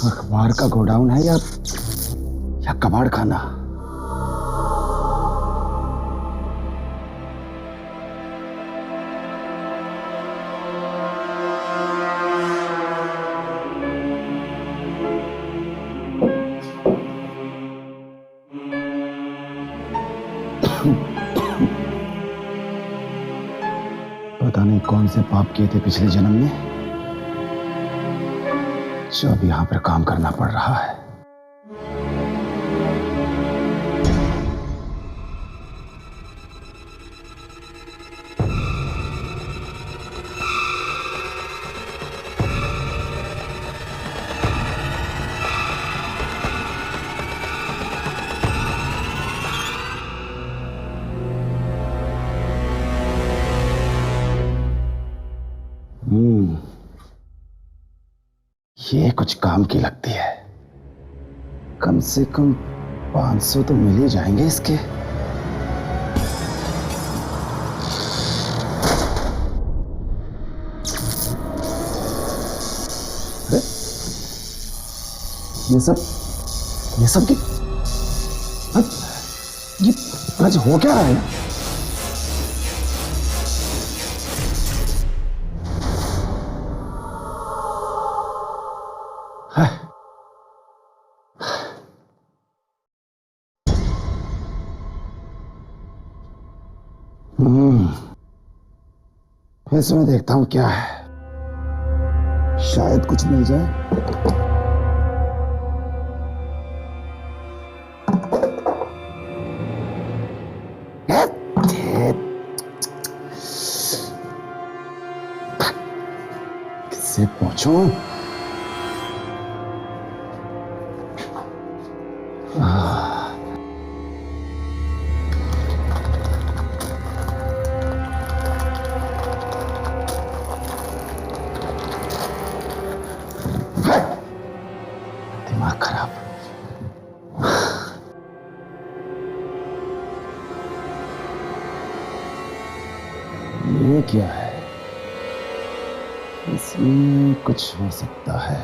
अखबार का गोडाउन है या कबाड़ खाना? पता नहीं कौन से पाप किए थे पिछले जन्म में, जो अब यहां पर काम करना पड़ रहा है। ये कुछ काम की लगती है। कम से कम 500 तो मिल ही जाएंगे इसके। अरे ये सब ये आज हो क्या रहा है? इसमें देखता हूं क्या है, शायद कुछ मिल जाए। किससे पूछूं? दिमाग खराब। ये क्या है? इसमें कुछ हो सकता है।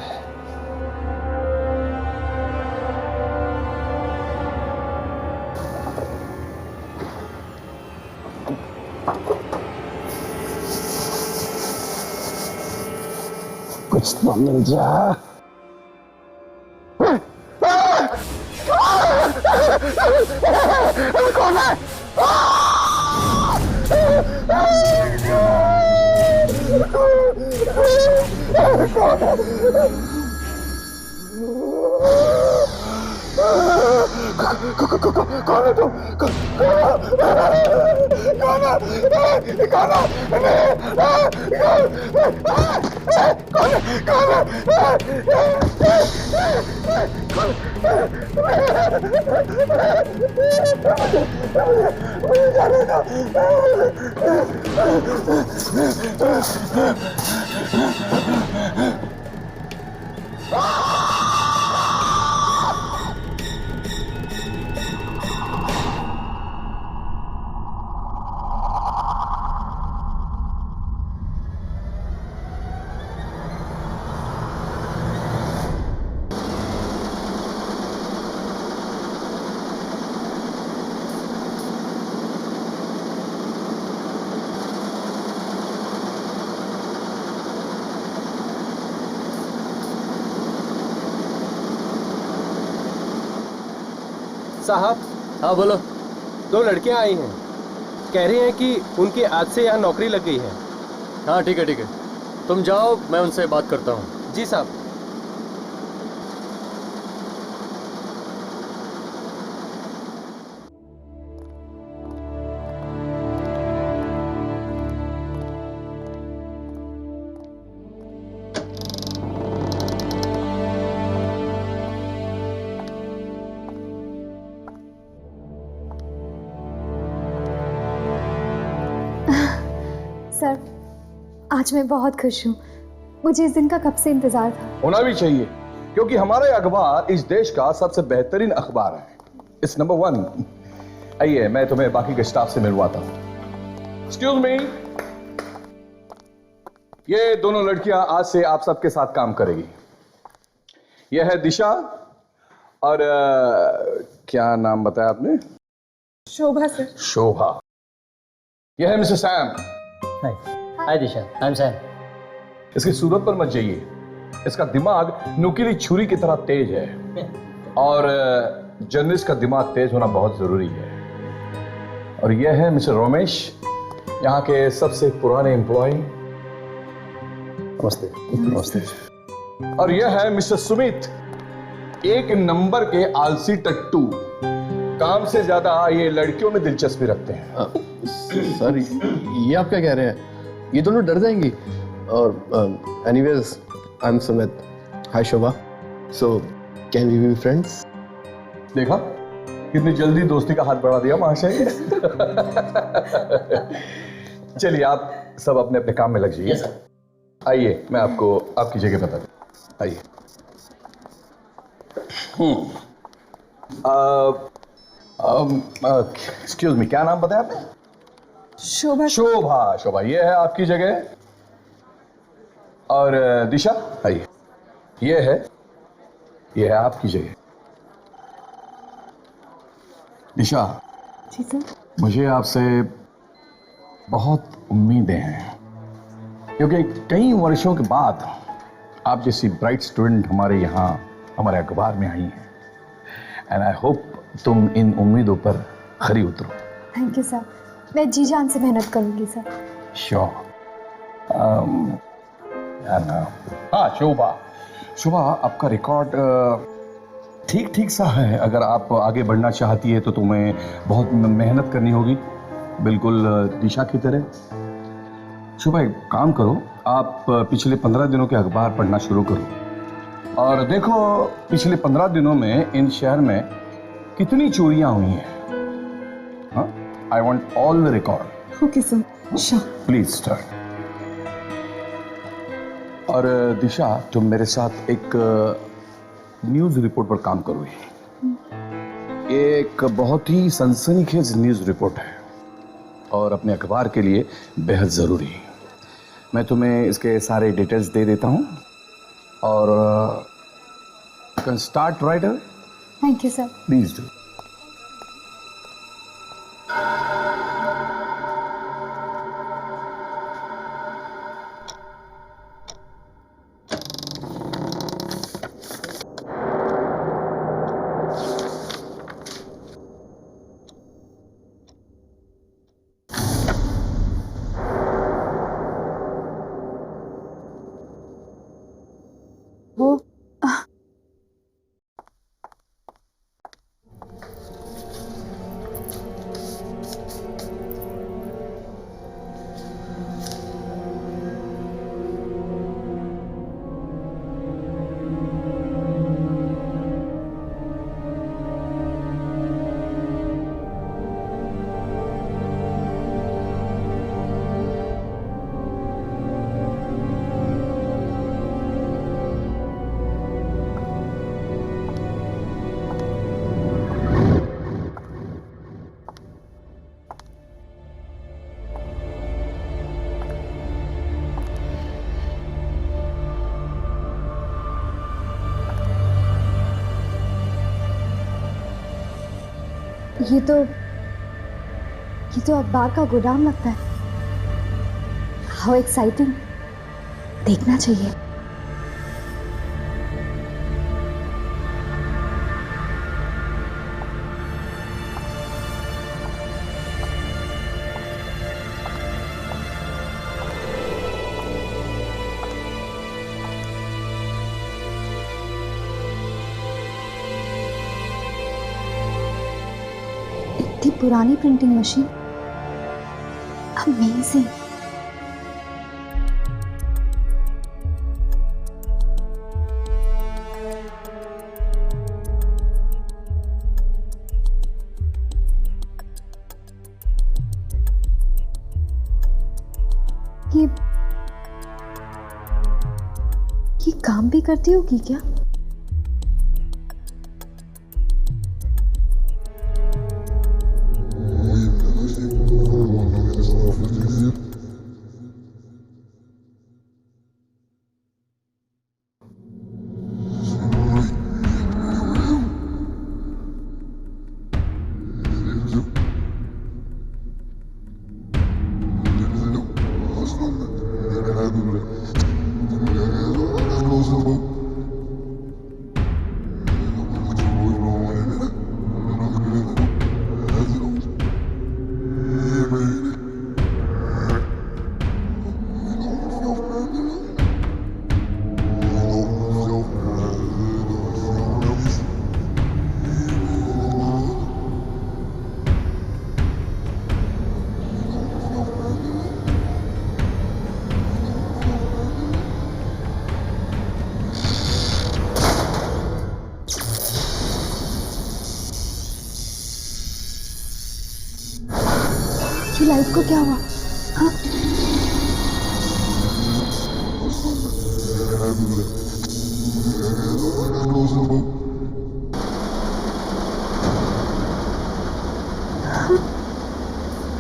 कुछ तो मिल जा। कौन है? कौन है तुम? साहब। हाँ बोलो। 2 लड़कियां आई हैं, कह रही हैं कि उनकी आज से यहाँ नौकरी लग गई है। हाँ ठीक है, तुम जाओ, मैं उनसे बात करता हूँ। जी साहब। सर, आज मैं बहुत खुश हूँ। मुझे इस दिन का कब से इंतजार था। होना भी चाहिए, क्योंकि हमारा अखबार इस देश का सबसे बेहतरीन अखबार है। It's number 1। आइए, मैं तुम्हें बाकी के स्टाफ से मिलवाता हूं। एक्सक्यूज मी, ये दोनों लड़कियां आज से आप सबके साथ काम करेगी। यह है दिशा और क्या नाम बताया आपने? शोभा सर। शोभा। यह है mister Sam. Hi Disha, I am Sam. इसकी सूरत पर मत जाइए, इसका दिमाग नुकीली छुरी की तरह तेज है और जर्नलिस्ट का दिमाग तेज होना बहुत जरूरी है। और यह है मिस्टर रोमेश, यहाँ के सबसे पुराने एम्प्लॉय। नमस्ते। नमस्ते। और यह है मिस्टर सुमित, एक नंबर के आलसी टट्टू। काम से ज्यादा ये लड़कियों में दिलचस्पी रखते हैं। सर ये आप क्या कह रहे हैं? ये दोनों डर जाएंगी। और anyways I am Sumit. Hi Shobha. So can we be friends? देखा कितनी जल्दी दोस्ती का हाथ बढ़ा दिया महाशय। चलिए आप सब अपने अपने काम में लग जाइए। आइए मैं आपको आपकी जगह बता दूं। आइए। एक्सक्यूज मी, क्या नाम बताया आपने? शोभा। शोभा। शोभा, ये है आपकी जगह। और दिशा आइए, ये है आपकी जगह। दिशा, जी सर। मुझे आपसे बहुत उम्मीदें हैं क्योंकि कई वर्षों के बाद आप जैसी ब्राइट स्टूडेंट हमारे यहाँ हमारे अखबार में आई हैं एंड आई होप तुम इन उम्मीदों पर खरी उतरो। थैंक यू सर, मैं जी जान से मेहनत करूंगी सर। श्योर। हाँ शोभा, शोभा आपका रिकॉर्ड ठीक ठीक सा है। अगर आप आगे बढ़ना चाहती है तो तुम्हें बहुत मेहनत करनी होगी, बिल्कुल दिशा की तरह। शोभा एक काम करो, आप पिछले 15 दिनों के अखबार पढ़ना शुरू करो और देखो पिछले 15 दिनों में इन शहर में कितनी चोरियां हुई हैं। हाँ, I want all the record. Okay sir, sure. Please start. और दिशा तुम मेरे साथ एक न्यूज रिपोर्ट पर काम करोगे। एक बहुत ही सनसनीखेज न्यूज रिपोर्ट है और अपने अखबार के लिए बेहद ज़रूरी है। मैं तुम्हें इसके सारे डिटेल्स दे देता हूँ और can start writer. Thank you sir. Please do. वो ये तो अखबार का गोदाम लगता है। हाउ एक्साइटिंग, देखना चाहिए। इतनी पुरानी प्रिंटिंग मशीन, अमेजिंग। ये काम भी करती होगी क्या? ये लाइट को क्या हुआ? हाँ,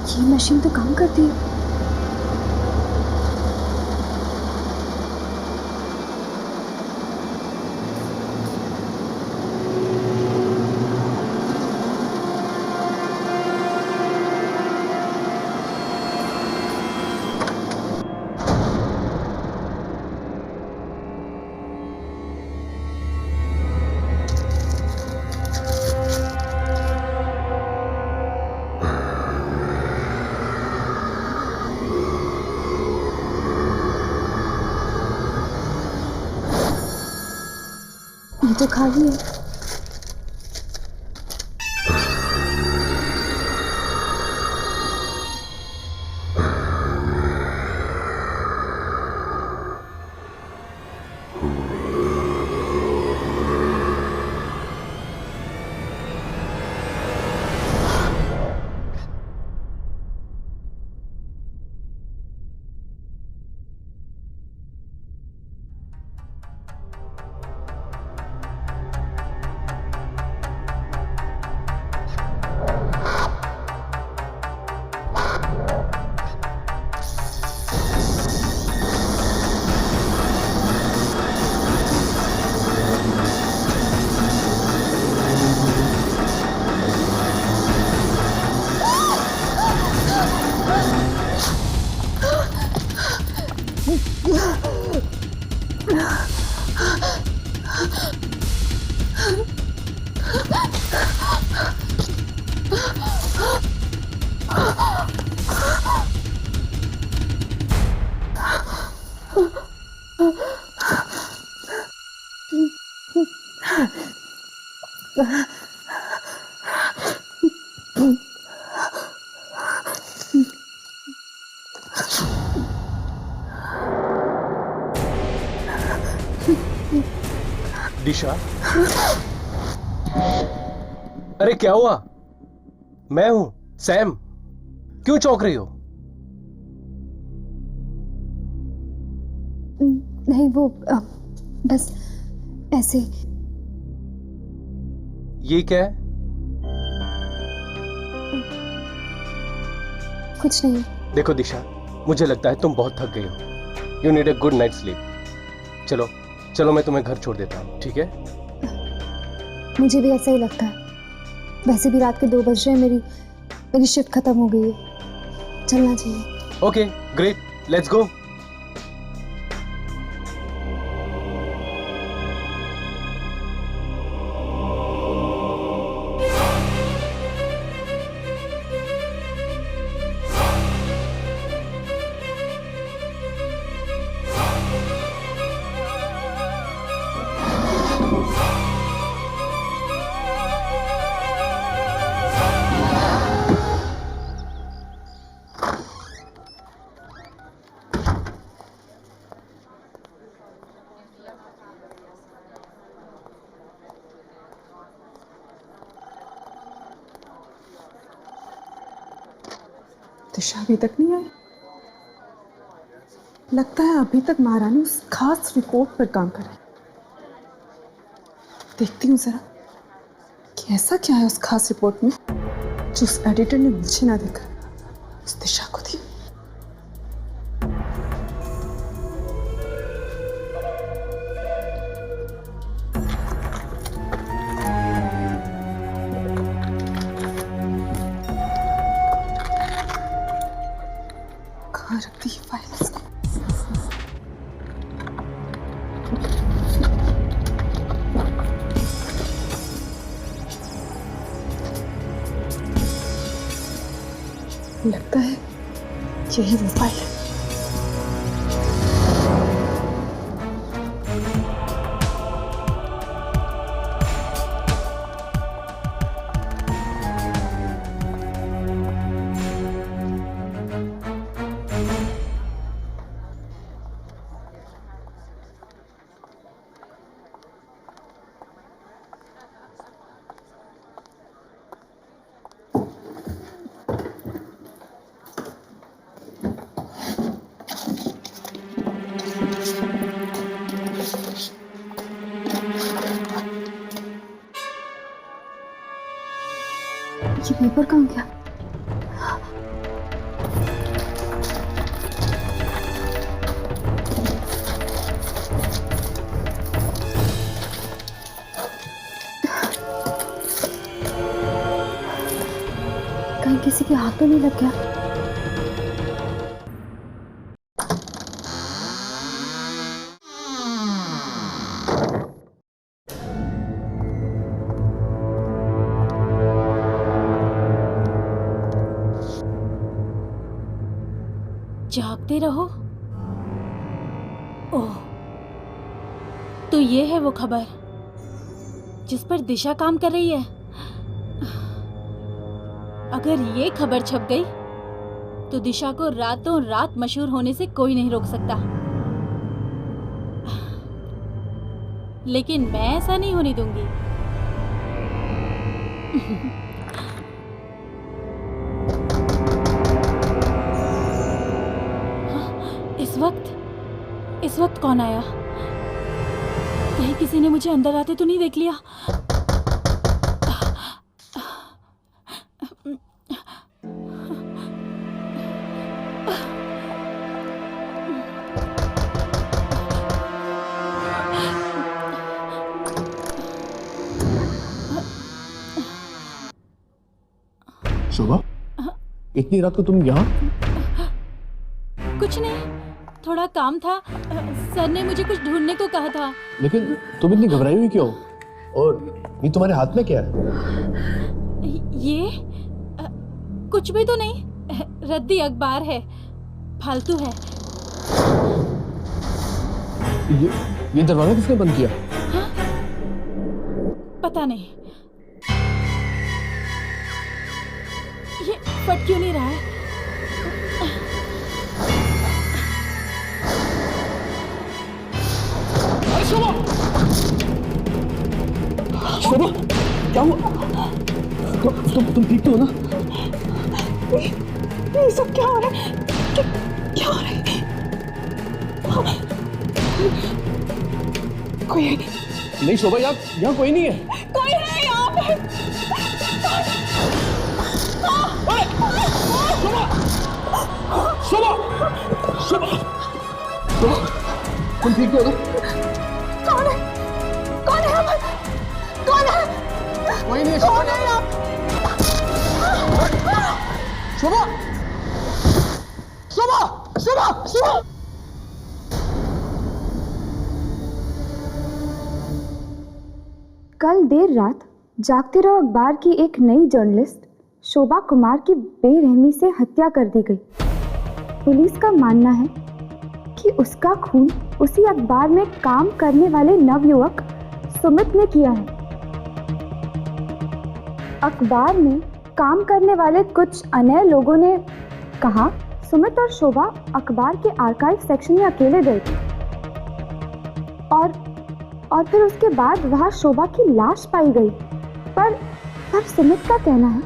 ये मशीन तो काम करती है। ये तो खाली है। दिशा, अरे क्या हुआ? मैं हूं सैम। क्यों चौंक रही हो? नहीं वो बस ऐसे। ये क्या है? कुछ नहीं। देखो दिशा, मुझे लगता है तुम बहुत थक गई हो। You need a good night sleep. चलो चलो, मैं तुम्हें घर छोड़ देता हूँ, ठीक है? मुझे भी ऐसा ही लगता है। वैसे भी रात के 2 बज रहे हैं। मेरी शिफ्ट खत्म हो गई है। चलना चाहिए। Okay great, let's go. Disha अभी तक नहीं आई। लगता है अभी तक महारानी उस खास रिपोर्ट पर काम कर रही। देखती हूँ जरा कि ऐसा क्या है उस खास रिपोर्ट में जो उस एडिटर ने मुझे ना देखा, उस दिशा को दी। कहाँ रख दी फाइल? लगता है यही वो फाइल है। ये पेपर कहाँ गया? कहीं किसी के हाथ तो नहीं लग गया? जागते रहो। ओह, तो ये है वो खबर जिस पर दिशा काम कर रही है। अगर ये खबर छप गई तो दिशा को रातों रात मशहूर होने से कोई नहीं रोक सकता। लेकिन मैं ऐसा नहीं होने दूंगी। इस वक्त कौन आया? कहीं किसी ने मुझे अंदर आते तो नहीं देख लिया? शोभा, इतनी रात को तुम यहाँ? कुछ नहीं, थोड़ा काम था। सर ने मुझे कुछ ढूंढने को कहा था। लेकिन तुम इतनी घबराई हुई क्यों? और ये तुम्हारे हाथ में क्या है? ये कुछ भी तो नहीं, रद्दी अखबार है, फालतू है। ये दरवाजा किसने बंद किया? हाँ? पता नहीं, ये फट क्यों नहीं रहा है? शोभा, क्या हुआ? तुम ठीक तो हो ना? ये सब क्या हो रहा है? क्या हो रहा है? कोई है? नहीं शोभा, यहाँ कोई नहीं है। कोई है यहाँ पे? शोभा, शोभा, शोभा, तुम ठीक तो हो ना? कौन है? कौन है यहाँ पर? कौन है? कोई नहीं है। कौन है यहाँ? शोभा, शोभा, शोभा, शोभा। कल देर रात जागते रहो अखबार की एक नई जर्नलिस्ट शोभा कुमार की बेरहमी से हत्या कर दी गई। पुलिस का मानना है कि उसका खून उसी अखबार में काम करने वाले नवयुवक सुमित ने किया है। अखबार में काम करने वाले कुछ अन्य लोगों ने कहा सुमित और शोभा अखबार के आर्काइव सेक्शन में अकेले गए थे और फिर उसके बाद वहां शोभा की लाश पाई गई। पर सुमित का कहना है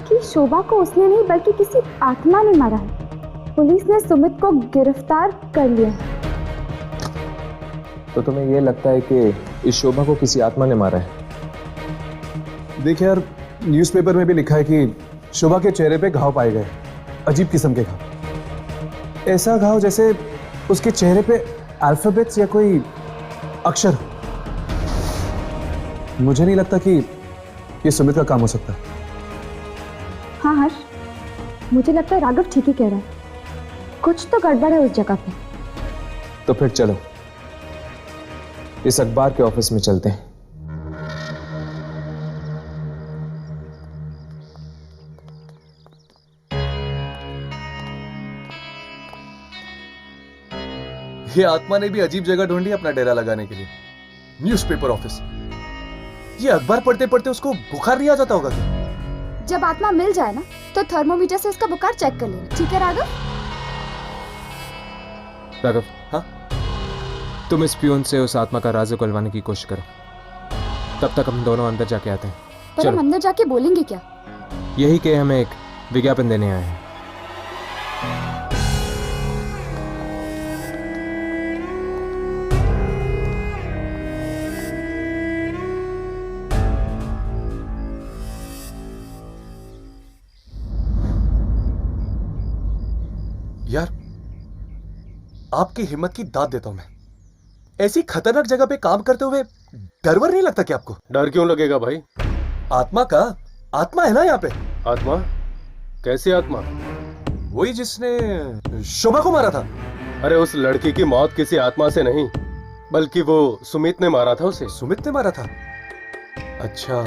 कि शोभा को उसने नहीं बल्कि किसी आत्मा ने मारा है। पुलिस ने सुमित को गिरफ्तार कर लिया है। तो तुम्हें यह लगता है कि इस शोभा को किसी आत्मा ने मारा है? देखिए यार, न्यूज़पेपर में भी लिखा है कि शोभा के चेहरे पे घाव पाए गए, अजीब किस्म के घाव। ऐसा घाव जैसे उसके चेहरे पे अल्फाबेट्स या कोई अक्षर। मुझे नहीं लगता कि ये सुमित का काम हो सकता। हाँ हर्ष, मुझे लगता है राघव ठीक ही कह रहा है, कुछ तो गड़बड़ है उस जगह पे। तो फिर चलो इस अखबार के ऑफिस में चलते हैं। ये आत्मा ने भी अजीब जगह ढूंढी अपना डेरा लगाने के लिए। Newspaper office. ये अखबार पढ़ते पढ़ते उसको बुखार नहीं आ जाता होगा क्या? जब आत्मा मिल जाए ना तो थर्मोमीटर से उसका बुखार चेक कर लेना, ठीक है राघव? राघव, हाँ? तुम इस प्यून से उस आत्मा का राज उगलवाने की कोशिश करो, तब तक हम दोनों अंदर जाके आते हैं। पर हम अंदर जाके बोलेंगे क्या? यही कि हमें एक विज्ञापन देने आए हैं। यार, आपकी हिम्मत की दाद देता हूं मैं। ऐसी खतरनाक जगह पे काम करते हुए डर नहीं लगता क्या आपको? डर क्यों लगेगा भाई? आत्मा का आत्मा है ना यहाँ पे। आत्मा? कैसी आत्मा? वही जिसने शोभा को मारा था। अरे उस लड़की की मौत किसी आत्मा से नहीं, बल्कि वो सुमित ने मारा था उसे। सुमित ने मारा था? अच्छा,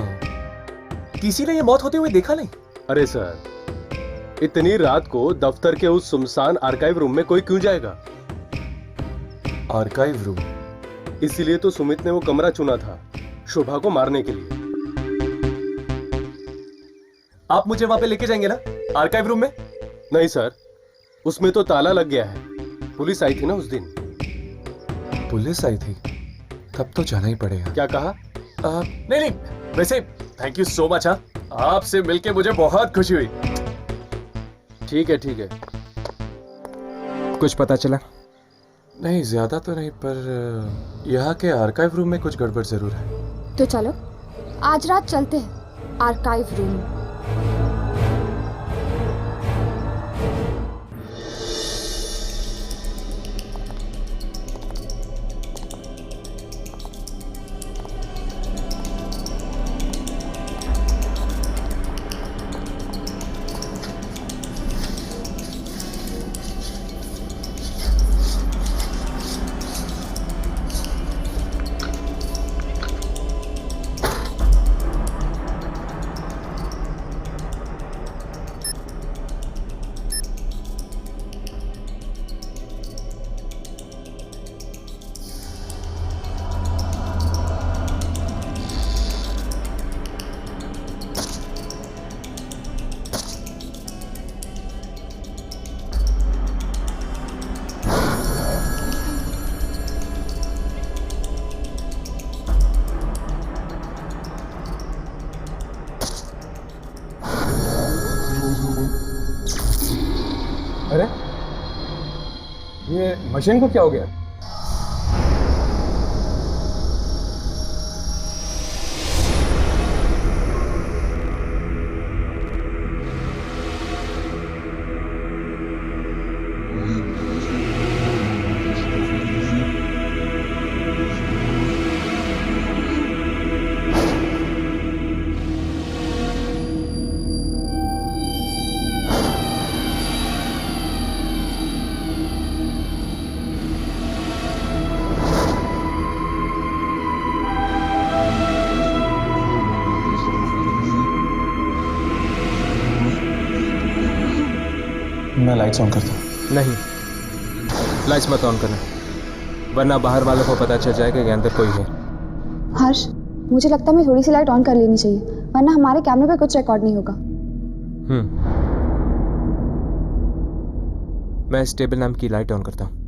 किसी ने ये मौत होते हुए देखा नहीं? अरे सर, इतनी रात को दफ्तर के उस सुनसान आर्काइव रूम में कोई क्यों जाएगा? Archive room? इसीलिए तो सुमित ने वो कमरा चुना था शोभा को मारने के लिए। आप मुझे वहां पे लेके जाएंगे ना, आर्काइव रूम में? नहीं सर, उसमें तो ताला लग गया है। पुलिस आई थी ना उस दिन। पुलिस आई थी? तब तो जाना ही पड़ेगा। क्या कहा? नहीं, वैसे थैंक यू सो मच। आपसे मिलके मुझे बहुत खुशी हुई। ठीक है। कुछ पता चला? नहीं, ज्यादा तो नहीं, पर यहाँ के आर्काइव रूम में कुछ गड़बड़ जरूर है। तो चलो आज रात चलते हैं आर्काइव रूम। अरे ये मशीन को क्या हो गया? मैं लाइट्स ऑन करता हूँ। नहीं, लाइट्स मत ऑन करना, वरना बाहर वालों को पता चल जाएगा कि अंदर कोई है। हर्ष, मुझे लगता है मैं थोड़ी सी लाइट ऑन कर लेनी चाहिए, वरना हमारे कैमरे पे कुछ रिकॉर्ड नहीं होगा। मैं इस टेबल नाम की लाइट ऑन करता हूँ।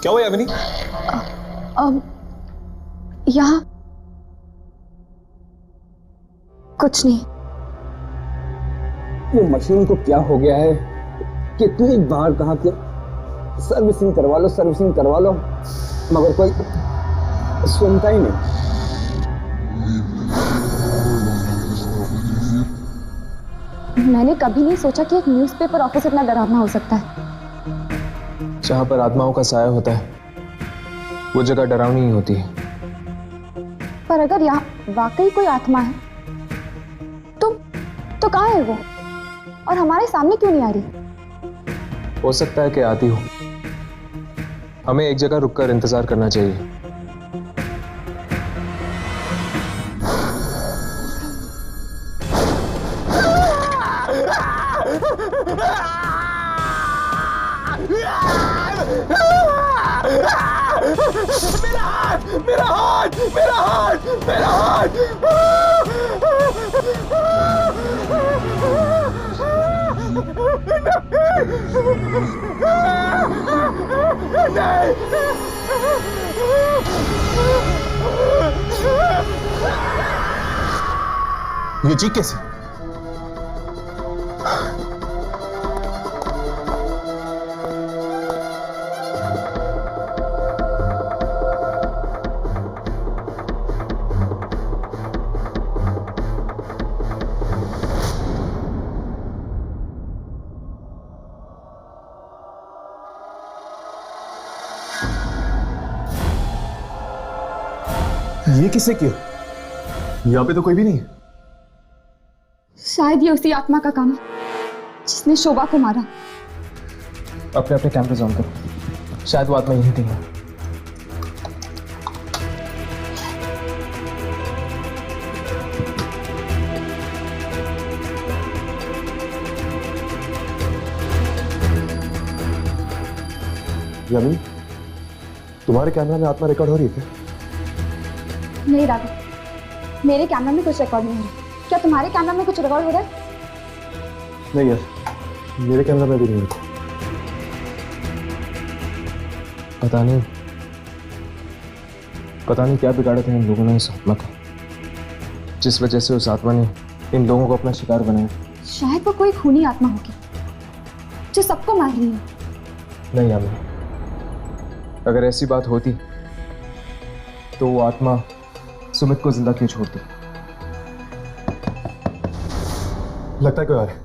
क्या हुआ यामिनी? यहाँ कुछ नहीं। ये मशीन को क्या हो गया है? कितनी बार कहा कि सर्विसिंग करवा लो, सर्विसिंग करवा लो, मगर कोई सुनता ही नहीं। मैंने कभी नहीं सोचा कि एक न्यूज़पेपर ऑफिस इतना डरावना हो सकता है। जहां पर आत्माओं का साया होता है वो जगह डरावनी ही होती है। पर अगर यहाँ वाकई कोई आत्मा है तो कहाँ है वो, और हमारे सामने क्यों नहीं आ रही? हो सकता है कि आती हो। हमें एक जगह रुककर इंतजार करना चाहिए। मेरा हाथ, मेरा हाथ, मेरा हाथ। ये चीख कैसे? ये किसने किया? यहाँ पे तो कोई भी नहीं है। शायद ये उसी आत्मा का काम है जिसने शोभा को मारा। अपने अपने कैमरे ऑन करो, शायद वो आत्मा यहीं थी। यामी, तुम्हारे कैमरा में आत्मा रिकॉर्ड हो रही है क्या? नहीं राघव, मेरे कैमरा में कुछ रिकॉर्ड नहीं हो रहा। क्या तुम्हारे कैमरा में कुछ रिकॉर्ड हो रहा है? नहीं यार, मेरे कैमरा में भी नहीं है। पता नहीं क्या बिगाड़ा था इन लोगों ने इस आत्मा का, जिस वजह से उस आत्मा ने इन लोगों को अपना शिकार बनाया। शायद वो कोई खूनी आत्मा होगी जो सबको मार रही है। नहीं यामी, अगर ऐसी बात होती तो वो आत्मा सुमित को जिंदा क्यों छोड़ती? लगता है कोई और है।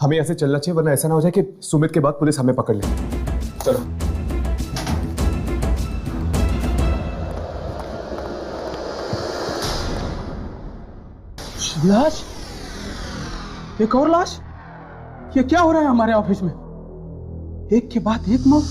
हमें ऐसे चलना चाहिए, वरना ऐसा ना हो जाए कि सुमित के बाद पुलिस हमें पकड़ ले। चलो। लाश, एक और लाश। ये क्या हो रहा है हमारे ऑफिस में? एक के बाद एक मौत।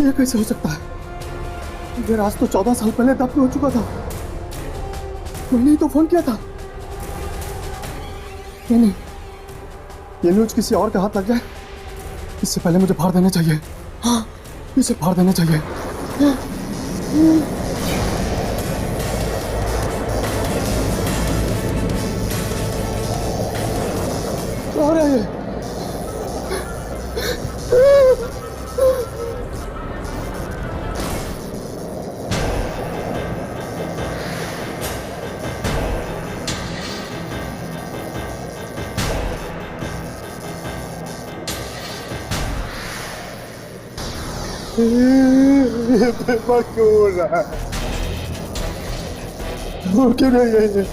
ये कैसे हो सकता है? ये राज तो 14 साल पहले दफन हो चुका था। मैंने ही तो फोन किया था। नहीं, ये न्यूज किसी और के हाथ लग जाए इससे पहले मुझे फाड़ देना चाहिए। हाँ, इसे फाड़ देना चाहिए। क्या हो रहा है? ये क्यों हो रहा है? वो क्यों नहीं है?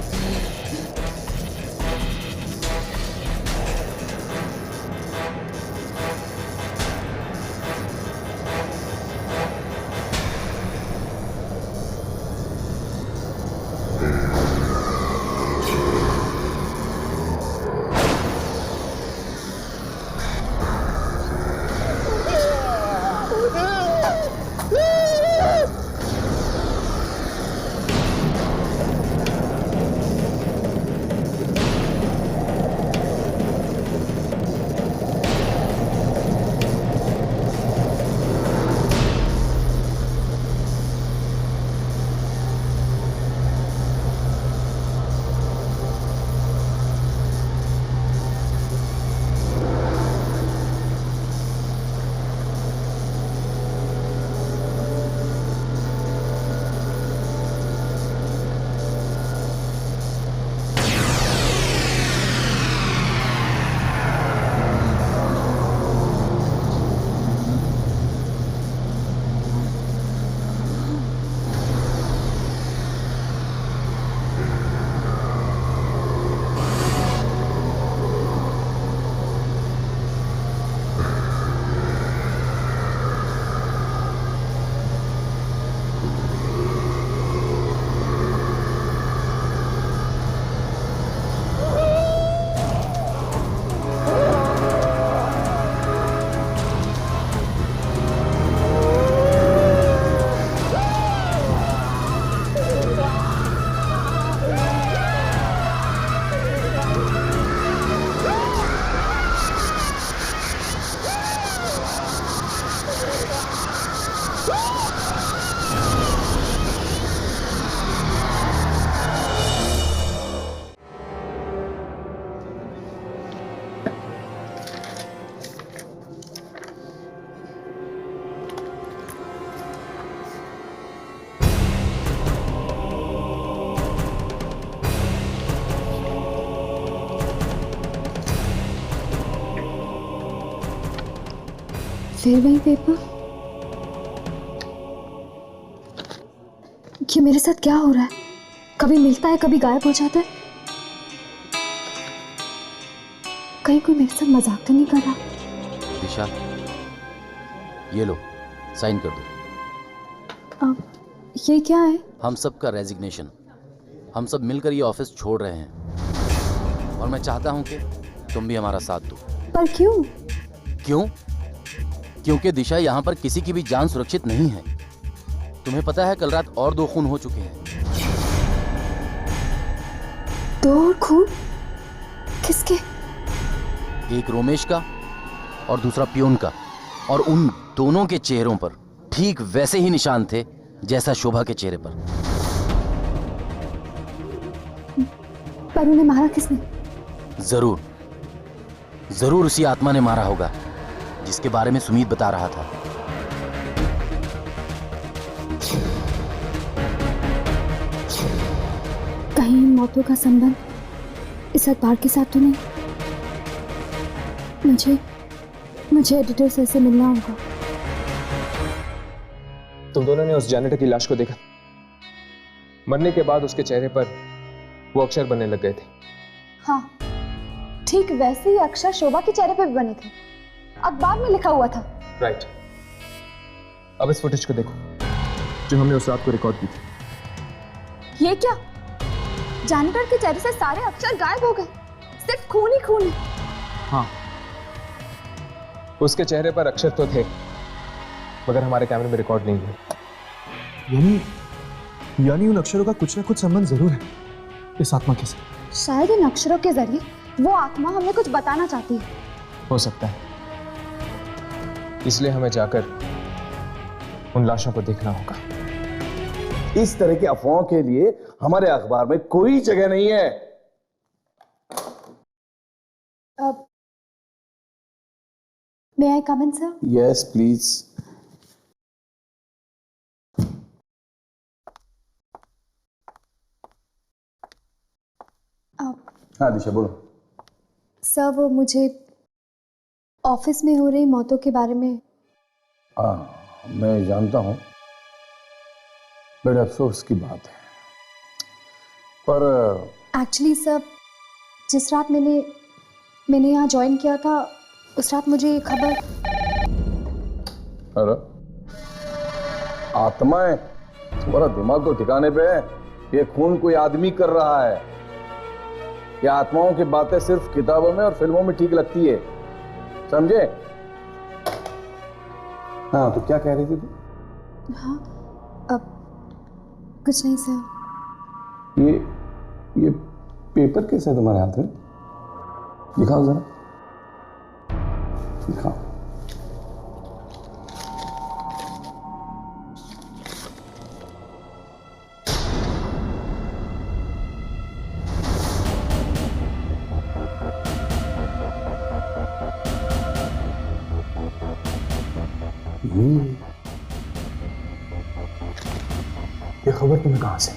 फिर वही पेपर। ये मेरे साथ क्या हो रहा है? कभी मिलता है, कभी गायब हो जाता है। कहीं कोई मेरे साथ मजाक तो नहीं कर रहा? दिशा, ये लो, साइन कर दो। ये क्या है? हम सब का रेजिग्नेशन। हम सब मिलकर ये ऑफिस छोड़ रहे हैं और मैं चाहता हूं कि तुम भी हमारा साथ दो। पर क्यों? क्यों? क्योंकि दिशा, यहाँ पर किसी की भी जान सुरक्षित नहीं है। तुम्हें पता है, कल रात और 2 खून हो चुके हैं। 2 खून? किसके? एक रोमेश का और दूसरा पियोन का। और उन दोनों के चेहरों पर ठीक वैसे ही निशान थे जैसा शोभा के चेहरे पर। पर उन्हें मारा किसने? जरूर जरूर उसी आत्मा ने मारा होगा जिसके बारे में सुमीत बता रहा था। कहीं इन मौतों का संबंध इस अखबार के साथ तो नहीं? मुझे एडिटर सर से मिलना होगा। तुम दोनों ने उस जैनेटर की लाश को देखा? मरने के बाद उसके चेहरे पर वो अक्षर बनने लग गए थे। हाँ, ठीक वैसे ही अक्षर शोभा के चेहरे पे भी बने थे। अखबार में लिखा हुआ था। राइट। अब इस फुटेज को देखो जो हमने उस रात को रिकॉर्ड की थी। ये क्या? जैनेटर के चेहरे से सारे अक्षर गायब हो गए, सिर्फ खून ही खून है। हाँ, उसके चेहरे पर अक्षर तो थे मगर हमारे कैमरे में रिकॉर्ड नहीं हुए। यानी उन अक्षरों का कुछ ना कुछ संबंध जरूर है इस आत्मा के साथ। शायद इन अक्षरों के जरिए वो आत्मा हमें कुछ बताना चाहती है। हो सकता है, इसलिए हमें जाकर उन लाशों को देखना होगा। इस तरह के अफवाहों के लिए हमारे अखबार में कोई जगह नहीं है। मे आई कम इन सर? Yes please. हाँ दिशा, बोलो। सर, वो मुझे ऑफिस में हो रही मौतों के बारे में। मैं जानता हूं, बड़े अफसोस की बात है। पर एक्चुअली सर, जिस रात मैंने यहाँ ज्वाइन किया था उस रात मुझे ये खबर। अरे आत्माएं, तुम्हारा दिमाग तो ठिकाने पे है। ये खून कोई आदमी कर रहा है। ये आत्माओं की बातें सिर्फ किताबों में और फिल्मों में ठीक लगती है, समझे? हाँ, तो क्या कह रही थी तू? हाँ, अब कुछ नहीं सर। ये पेपर कैसे है तुम्हारे हाथ में? दिखाओ जरा, दिखाओ। ये खबर तुम्हें कहां से?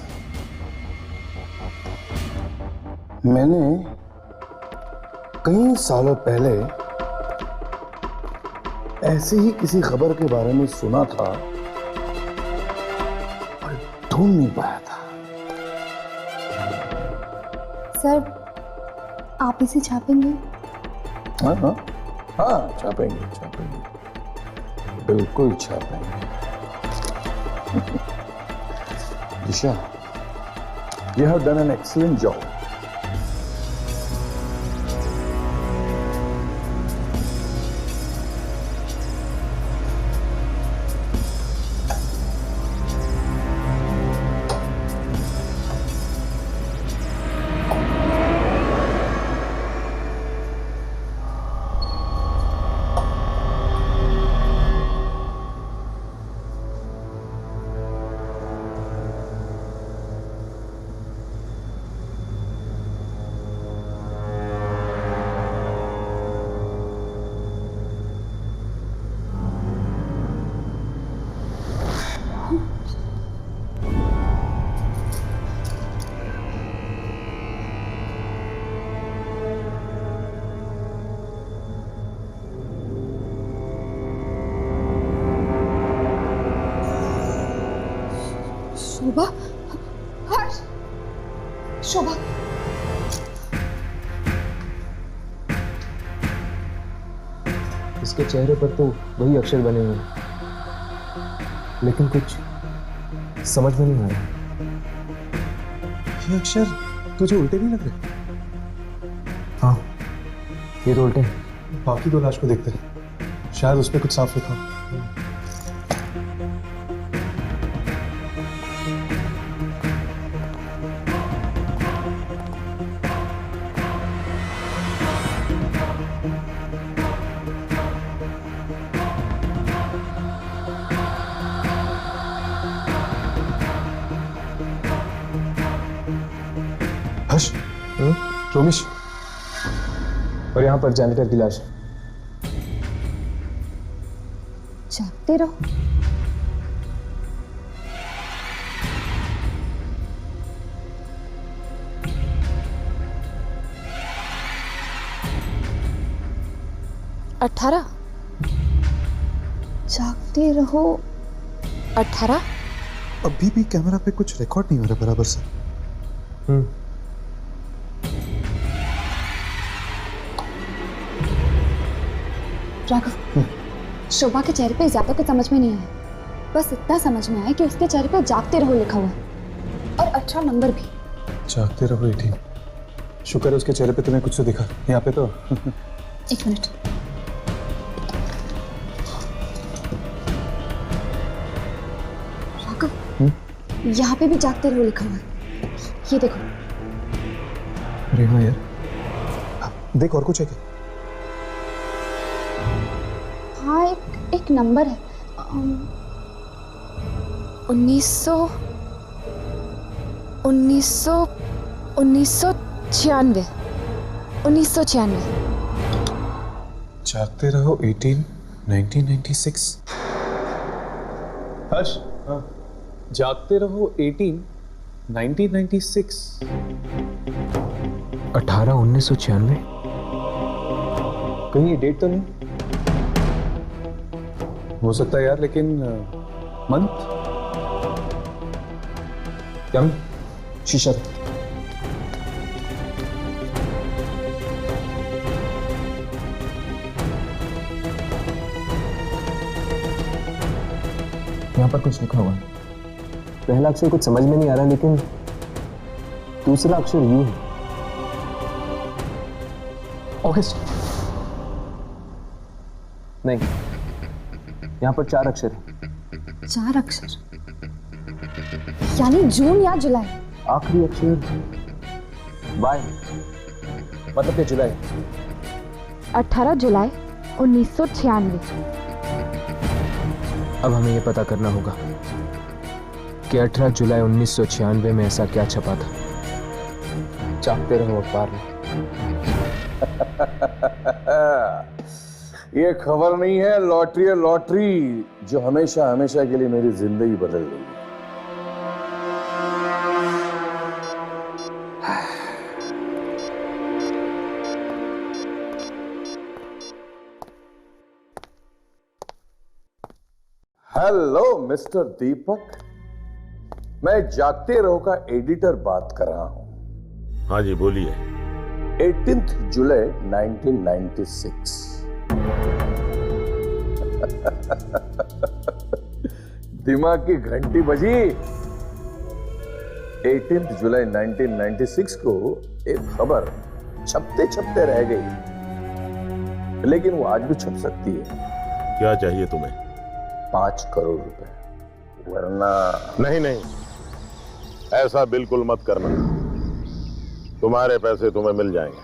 मैंने कई सालों पहले ऐसे ही किसी खबर के बारे में सुना था और ढूंढ नहीं पाया था। सर, आप इसे छापेंगे? हाँ हाँ हाँ, छापेंगे छापेंगे, बिल्कुल छापेंगे। दिशा, you have done an excellent job. शोभा, हर्ष, शोभा। इसके चेहरे पर तो वही अक्षर बने हुए हैं, लेकिन कुछ समझ में नहीं आ रहा। ये अक्षर तुझे उल्टे नहीं लग रहे? हाँ, ये तो उल्टे हैं। बाकी दो लाश को देखते हैं, शायद उस पर कुछ साफ लिखा हो। हर्ष, रोमिश, और यहाँ पर जैनिटर की लाश। जागते रहो। अठारह, जागते रहो। 18। अभी भी कैमरा पे कुछ रिकॉर्ड नहीं हो रहा बराबर से। राघव, शोभा के चेहरे पे ज्यादा कुछ समझ में नहीं आया। बस इतना समझ में आया कि उसके चेहरे पे जागते रहो लिखा हुआ है और 18 नंबर भी। जागते रहो 18। शुक्र है उसके चेहरे पे तुम्हें कुछ तो दिखा। यहाँ पे तो एक मिनट। राघव, यहाँ पे भी जागते रहो लिखा हुआ है। ये देखो। अरे हाँ यार, देख और कुछ है क्या? हाँ, एक नंबर है। 1996। जागते रहो 18, 1996। हर्ष, जागते रहो 18, 1996। 18, 1996। कहीं ये डेट तो नहीं हो सकता यार, लेकिन मंथ? क्या? शीशा यहाँ पर कुछ लिखा हुआ है। पहला अक्षर कुछ समझ में नहीं आ रहा, लेकिन दूसरा अक्षर यू है। ऑगस्ट नहीं, यहाँ पर 4 अक्षर है। 4 अक्षर यानी जून या जुलाई। आखिरी अक्षर वाई, मतलब कि जुलाई। 18 जुलाई 1996। अब हमें यह पता करना होगा कि 18 जुलाई 1996 में ऐसा क्या छपा था। चाहते रहो अखबार में। ये खबर नहीं है, लॉटरी है, लॉटरी जो हमेशा हमेशा के लिए मेरी जिंदगी बदल गई। हेलो मिस्टर दीपक, मैं जागते रहो का एडिटर बात कर रहा हूं। हाँ जी बोलिए। 18 जुलाई 1996। दिमाग की घंटी बजी। 18 जुलाई 1996 को एक खबर छपते छपते रह गई, लेकिन वो आज भी छप सकती है। क्या चाहिए तुम्हें? 5 करोड़ रुपए, वरना नहीं नहीं, ऐसा बिल्कुल मत करना। तुम्हारे पैसे तुम्हें मिल जाएंगे।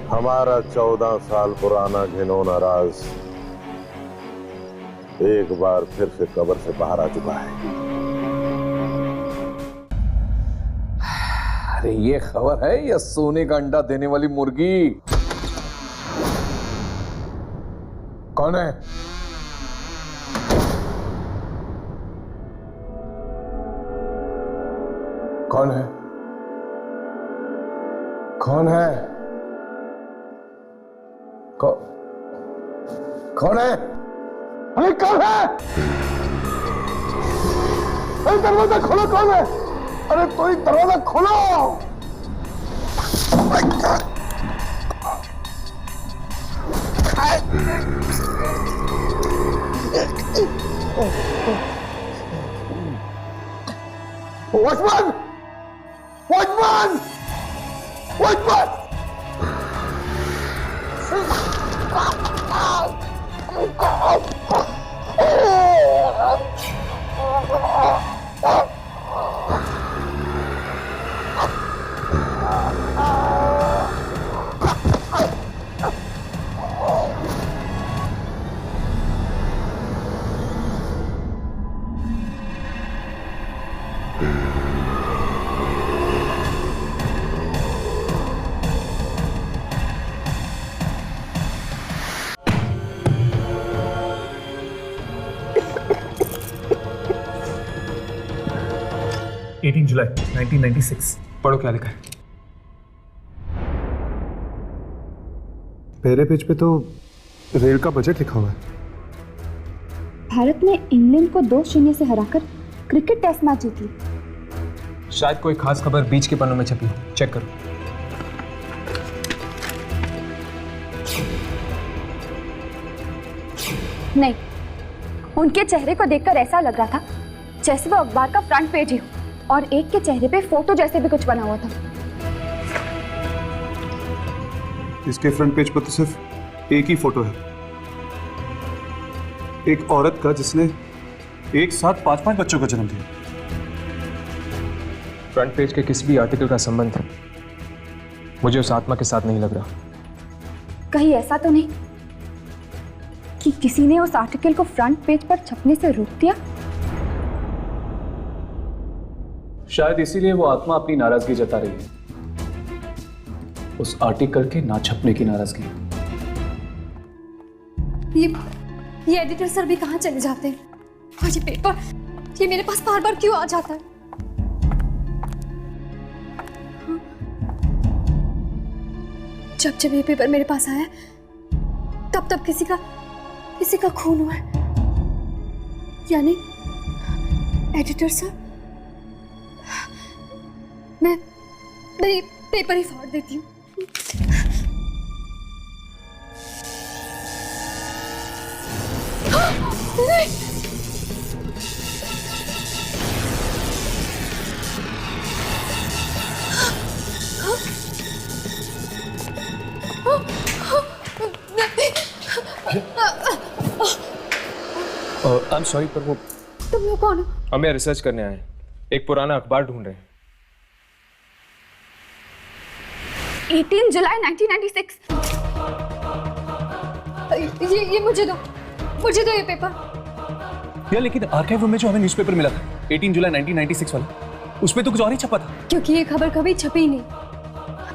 हमारा 14 साल पुराना घिनौना राज एक बार फिर से कब्र से बाहर आ चुका है। अरे ये खबर है या सोने का अंडा देने वाली मुर्गी? कौन है? कौन है? कौन है? कौन है? अरे कौन है? अरे दरवाजा खोलो, कौन है? अरे कोई दरवाजा खोलो। वॉचमैन! वॉचमैन! वॉचमैन! जुलाई 1996। पढ़ो क्या लिखा है। पहले पेज पे तो रेल का बजट लिखा हुआ है। भारत ने इंग्लैंड को 2-0 से हराकर क्रिकेट टेस्ट मैच जीती। शायद कोई खास खबर बीच के पन्नों में छपी, चेक करो। नहीं, उनके चेहरे को देखकर ऐसा लग रहा था जैसे वो अखबार का फ्रंट पेज ही हो, और एक के चेहरे पे फोटो जैसे भी कुछ बना हुआ था। इसके फ्रंट पेज पर तो सिर्फ एक ही फोटो है, एक औरत का जिसने एक साथ 5-5 बच्चों का जन्म दिया। फ्रंट पेज के किसी भी आर्टिकल का संबंध मुझे उस आत्मा के साथ नहीं लग रहा। कहीं ऐसा तो नहीं कि किसी ने उस आर्टिकल को फ्रंट पेज पर छपने से रोक दिया? शायद इसीलिए वो आत्मा अपनी नाराजगी जता रही है, उस आर्टिकल के ना छपने की नाराजगी। ये एडिटर सर भी कहाँ चले जाते हैं? और ये पेपर, ये मेरे पास बार बार क्यों आ जाता है? जब जब ये पेपर मेरे पास आया तब तब किसी का खून हुआ है। यानी एडिटर सर, मैं ये पेपर ही फाड़ देती हूँ। आई एम सॉरी, पर वो तुम लोग कौन हो? हम यहाँ रिसर्च करने आए हैं, एक पुराना अखबार ढूंढ रहे हैं। 18 जुलाई 1996। ये मुझे दो ये पेपर। यार लेकिन आर्काइव रूम में जो हमें न्यूज़पेपर मिला था 18 जुलाई 1996 वाला, उसमें तो कुछ और ही छपा था। क्योंकि ये खबर कभी छपी ही नहीं,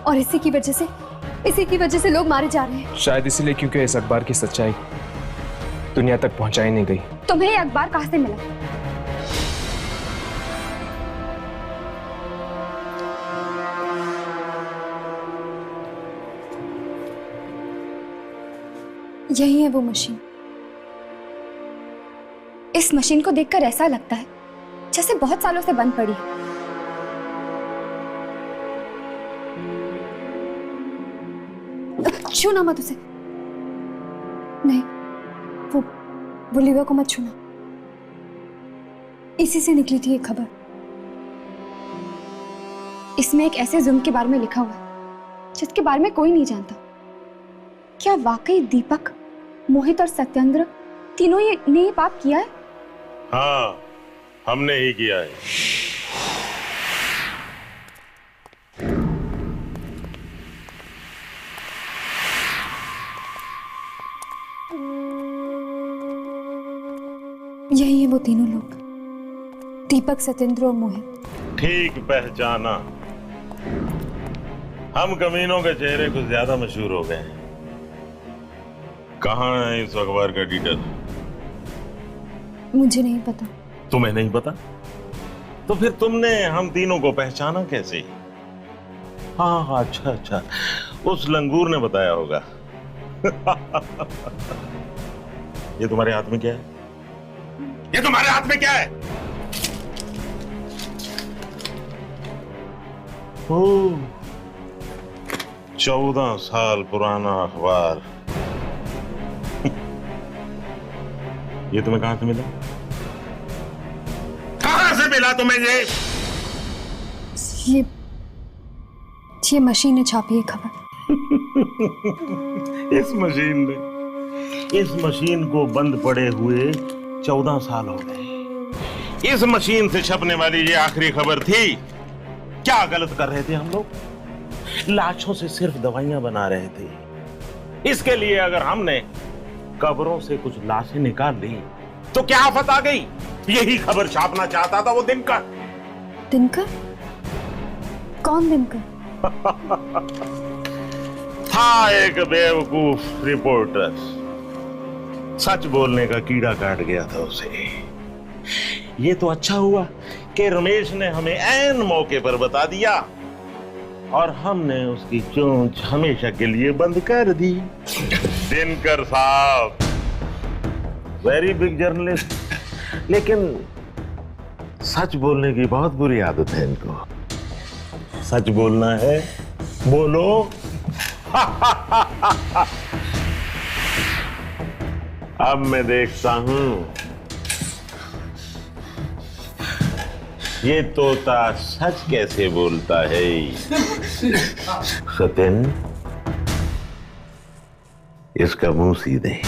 और इसी की वजह से लोग मारे जा रहे हैं। शायद इसीलिए क्योंकि इस अखबार की सच्चाई दुनिया तक पहुंचाई नहीं गई। तुम्हें ये अखबार कहां से मिला? यही है वो मशीन। इस मशीन को देखकर ऐसा लगता है जैसे बहुत सालों से बंद पड़ी है। छूना मत उसे। नहीं, वो लीवर को मत छूना। इसी से निकली थी ये खबर। इसमें एक ऐसे जुर्म के बारे में लिखा हुआ है जिसके बारे में कोई नहीं जानता। क्या वाकई दीपक, मोहित और सत्येंद्र तीनों ने ये पाप किया है? हाँ, हमने ही किया है। यही है वो तीनों लोग, दीपक, सत्येंद्र और मोहित। ठीक पहचाना। हम कमीनों के चेहरे कुछ ज्यादा मशहूर हो गए हैं। कहाँ है इस अखबार का एडिटर? मुझे नहीं पता। तुम्हें नहीं पता? तो फिर तुमने हम तीनों को पहचाना कैसे? हाँ, अच्छा, उस लंगूर ने बताया होगा। ये तुम्हारे हाथ में क्या है? ये तुम्हारे हाथ में क्या है? ओह, 14 साल पुराना अखबार। ये तुम्हें कहां से मिला? कहां से मिला तुम्हें ये मशीन ने छापी है खबर। इस मशीन को बंद पड़े हुए 14 साल हो गए। इस मशीन से छपने वाली ये आखिरी खबर थी। क्या गलत कर रहे थे हम लोग? लाशों से सिर्फ दवाइयां बना रहे थे। इसके लिए अगर हमने कब्रों से कुछ लाशें निकाल ली तो क्या आफत आ गई? यही खबर छापना चाहता था वो दिनकर। दिनकर? कौन दिनकर? था एक बेवकूफ रिपोर्टर। सच बोलने का कीड़ा काट गया था उसे। ये तो अच्छा हुआ कि रमेश ने हमें ऐन मौके पर बता दिया और हमने उसकी चोंच हमेशा के लिए बंद कर दी। दिनकर साहब वेरी बिग जर्नलिस्ट, लेकिन सच बोलने की बहुत बुरी आदत है इनको। सच बोलना है, बोलो। अब मैं देखता हूं ये तोता सच कैसे बोलता है। सत्यन, इसका मुंह सीधे।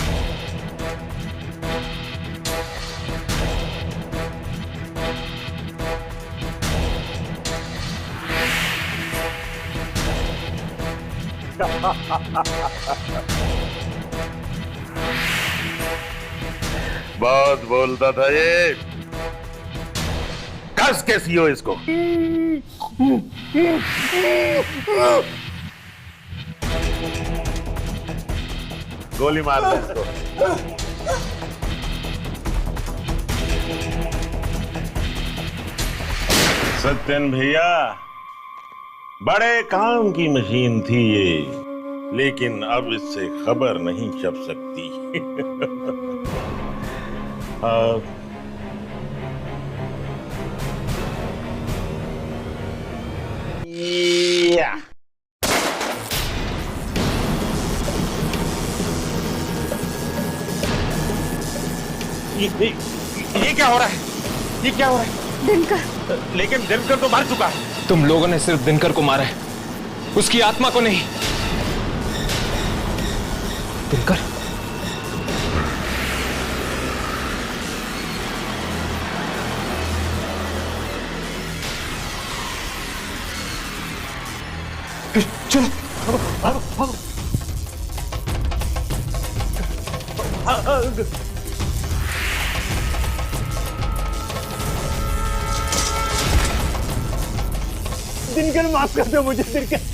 बहुत बोलता था ये। कस के सीओ इसको। गोली मार दे इसको। सत्यन भैया, बड़े काम की मशीन थी ये, लेकिन अब इससे खबर नहीं छप सकती। या। ये क्या हो रहा है? ये क्या हो रहा है? दिनकर। लेकिन दिनकर तो मर चुका है। तुम लोगों ने सिर्फ दिनकर को मारा है, उसकी आत्मा को नहीं। दिनकर, चलो भागो भागो। दिनकर माफ कर दो मुझे दिनकर।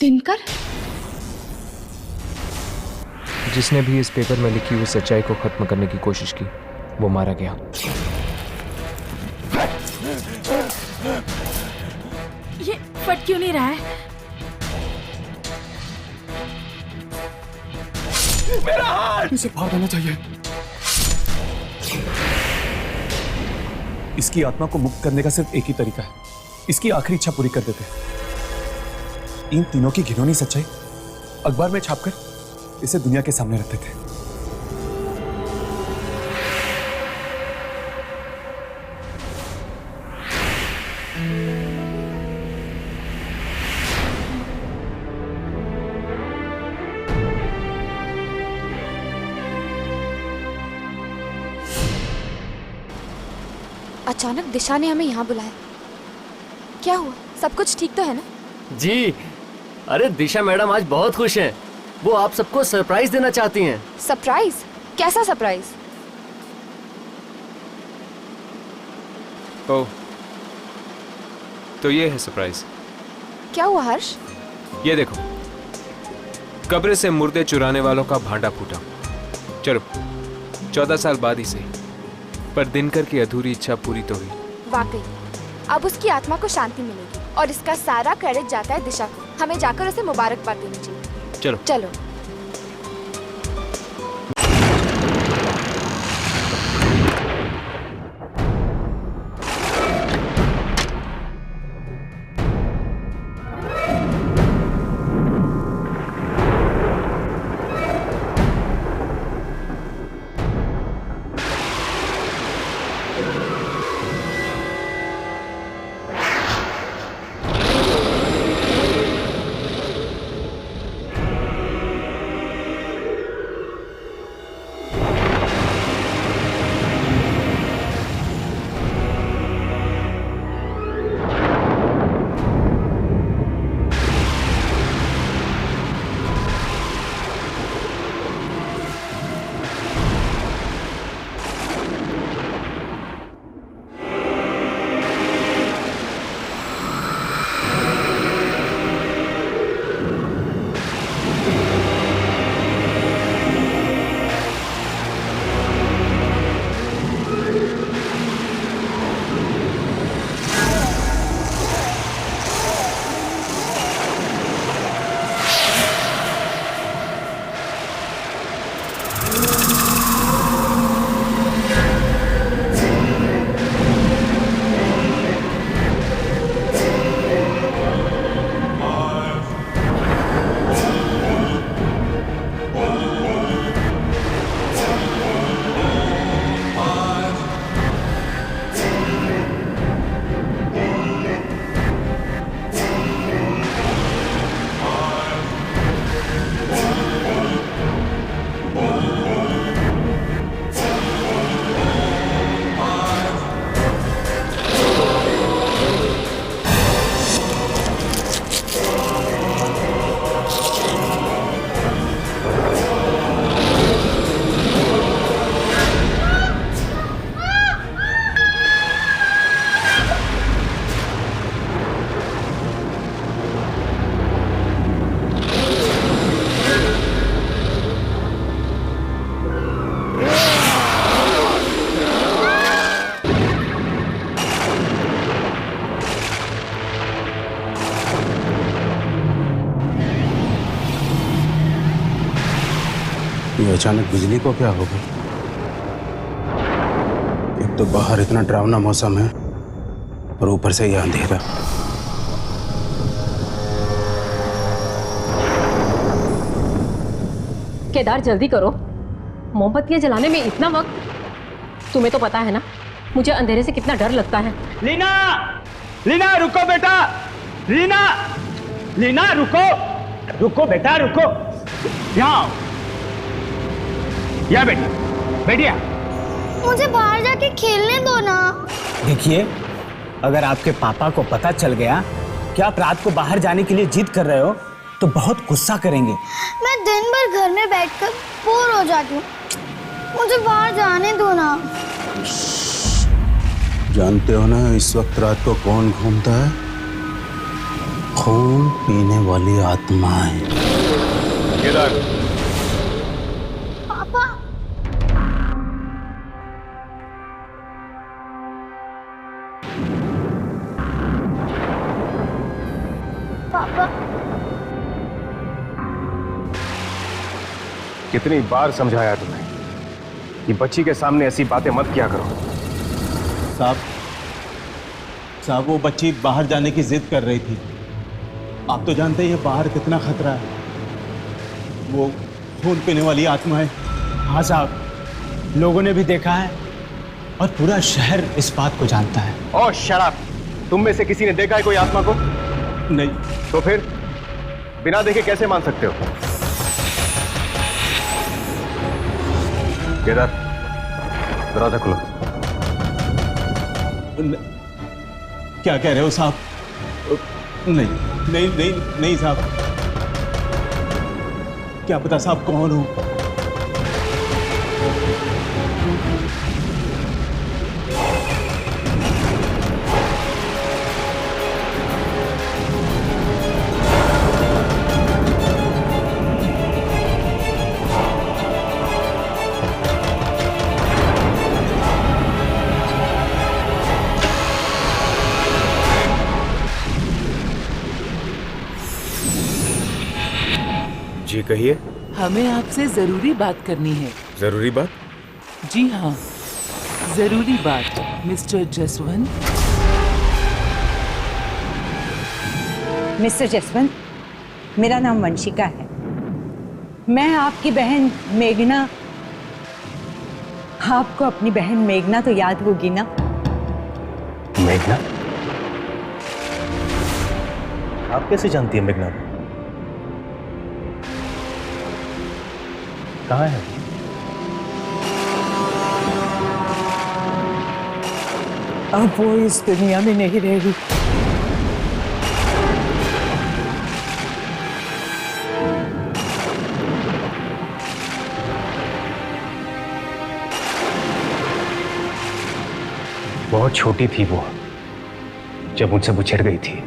दिनकर? जिसने भी इस पेपर में लिखी हुई सच्चाई को खत्म करने की कोशिश की, वो मारा गया। ये फट क्यों नहीं रहा है? मेरा हाथ! इसे फाड़ देना चाहिए। इसकी आत्मा को मुक्त करने का सिर्फ एक ही तरीका है, इसकी आखिरी इच्छा पूरी कर देते। इन तीनों की घिनौनी सच्चाई अखबार में छापकर इसे दुनिया के सामने रखते थे। अचानक दिशा ने हमें यहाँ बुलाया, क्या हुआ? सब कुछ ठीक तो है ना? जी, अरे दिशा मैडम आज बहुत खुश हैं। वो आप सबको सरप्राइज देना चाहती हैं। सरप्राइज? कैसा सरप्राइज? ओह, तो ये है सरप्राइज। क्या हुआ हर्ष? ये देखो, कब्र से मुर्दे चुराने वालों का भांडा फूटा। चलो, 14 साल बाद ही सही, पर दिनकर की अधूरी इच्छा पूरी तो हुई। वाकई, अब उसकी आत्मा को शांति मिलेगी और इसका सारा क्रेडिट जाता है दिशा को। हमें जाकर उसे मुबारकबाद देनी चाहिए। चलो चलो। ये अचानक बिजली को क्या हो गया? एक तो बाहर इतना डरावना मौसम है और ऊपर से ये अंधेरा। केदार जल्दी करो, मोमबत्तियां जलाने में इतना वक्त। तुम्हें तो पता है ना मुझे अंधेरे से कितना डर लगता है। लीना, लीना रुको बेटा, लीना, लीना रुको, रुको बेटा रुको, यहाँ आओ। या बेटी, बैठिए। मुझे बाहर जाके खेलने दो ना। देखिए, अगर आपके पापा को पता चल गया कि आप रात को बाहर जाने के लिए जिद कर रहे हो तो बहुत गुस्सा करेंगे। मैं दिन भर घर में बैठकर बोर हो जाती हूँ, मुझे बाहर जाने दो ना। जानते हो ना इस वक्त रात को कौन घूमता है? खून पीने वाली आत्माएं। केदार, पापा। पापा। कितनी बार समझाया तुम्हें कि बच्ची के सामने ऐसी बातें मत किया करो। साहब वो बच्ची बाहर जाने की जिद कर रही थी। आप तो जानते हैं ये बाहर कितना खतरा है। वो खून पीने वाली आत्मा है। हाँ साहब, लोगों ने भी देखा है और पूरा शहर इस बात को जानता है। ओह शराब, तुम में से किसी ने देखा है कोई आत्मा को? नहीं। तो फिर बिना देखे कैसे मान सकते हो? केदार, दरवाजा खोलो। क्या कह रहे हो साहब? नहीं नहीं नहीं नहीं साहब, क्या पता साहब कौन हो। जी कहिए। हमें आपसे जरूरी बात करनी है। जरूरी बात? जी हाँ, जरूरी बात मिस्टर जसवंत। मिस्टर जसवंत, मेरा नाम वंशिका है। मैं आपकी बहन मेघना। आपको अपनी बहन मेघना तो याद होगी ना? मेघना? आप कैसे जानती है मेघना? कहाँ है? अब वो इस दुनिया में नहीं रहेगी। बहुत छोटी थी वो जब मुझसे बिछड़ गई थी।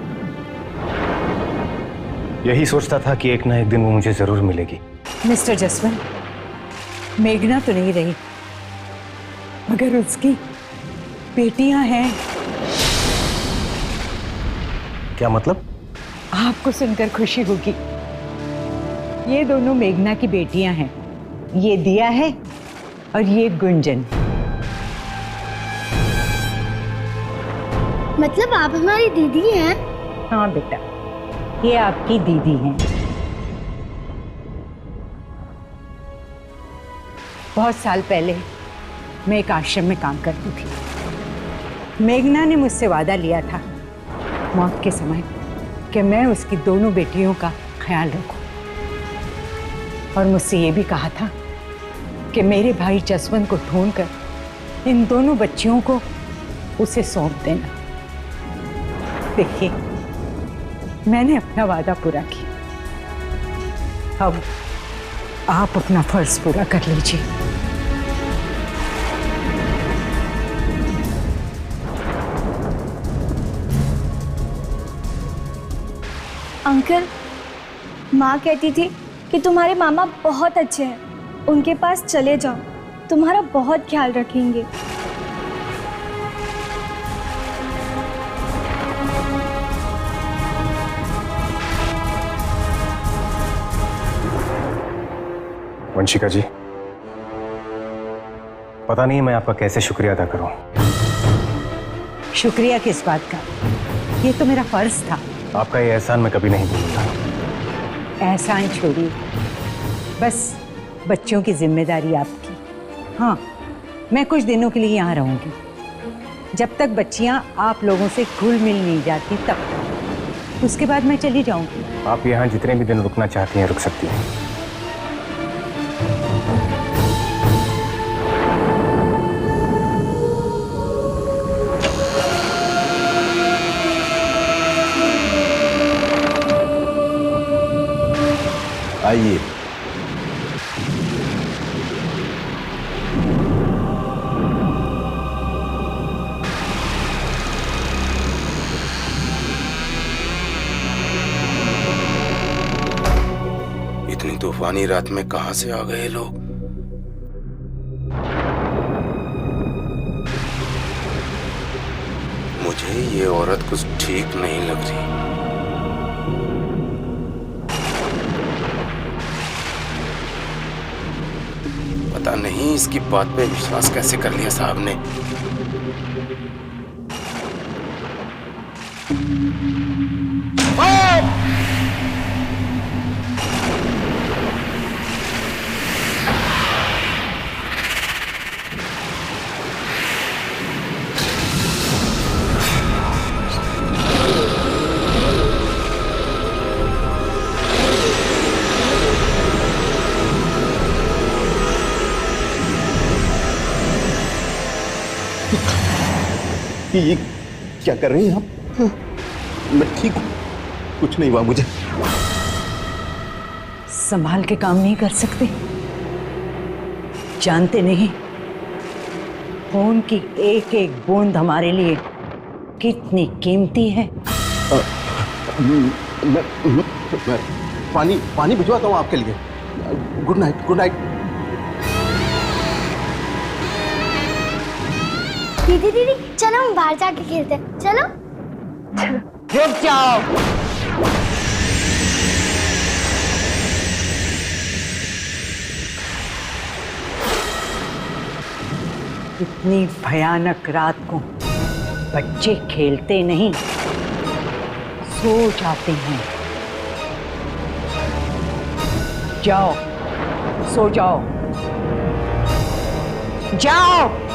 यही सोचता था कि एक ना एक दिन वो मुझे जरूर मिलेगी। मिस्टर जसवंत, मेघना तो नहीं रही, मगर उसकी बेटियां हैं। क्या मतलब? आपको सुनकर खुशी होगी। ये दोनों मेघना की बेटियां हैं। ये दिया है और ये गुंजन। मतलब आप हमारी दीदी हैं? हाँ बेटा, ये आपकी दीदी हैं। बहुत साल पहले मैं एक आश्रम में काम करती थी। मेघना ने मुझसे वादा लिया था मौत के समय कि मैं उसकी दोनों बेटियों का ख्याल रखूं, और मुझसे ये भी कहा था कि मेरे भाई जसवंत को ढूंढकर इन दोनों बच्चियों को उसे सौंप देना। देखिए, मैंने अपना वादा पूरा किया। अब आप अपना फर्ज पूरा कर लीजिए। अंकल, माँ कहती थी कि तुम्हारे मामा बहुत अच्छे हैं, उनके पास चले जाओ, तुम्हारा बहुत ख्याल रखेंगे। वंशिका जी, पता नहीं मैं आपका कैसे शुक्रिया अदा करूं। शुक्रिया किस बात का? ये तो मेरा फर्ज था। आपका ये एहसान मैं कभी नहीं भूलूंगा। एहसान छोड़िए, बस बच्चों की जिम्मेदारी आपकी। हाँ, मैं कुछ दिनों के लिए यहाँ रहूंगी, जब तक बच्चियाँ आप लोगों से घुल मिल नहीं जाती तब तक। उसके बाद मैं चली जाऊंगी। आप यहाँ जितने भी दिन रुकना चाहती हैं रुक सकती हैं। आइए। इतनी तूफानी रात में कहां से आ गए लोग? मुझे ये औरत कुछ ठीक नहीं लग रही। पता नहीं इसकी बात पे विश्वास कैसे कर लिया साहब ने। ये क्या कर रही हैं आप? मैं ठीक हूं, कुछ नहीं हुआ मुझे। संभाल के काम नहीं कर सकते? जानते नहीं खून की एक एक बूंद हमारे लिए कितनी कीमती है। मैं पानी भिजवाता हूँ आपके लिए। Good night, good night. दीदी दीदी चलो हम बाहर जाके खेलते हैं। चलो रुक जाओ। इतनी भयानक रात को बच्चे खेलते नहीं, सो जाते हैं। जाओ सो जाओ, जाओ।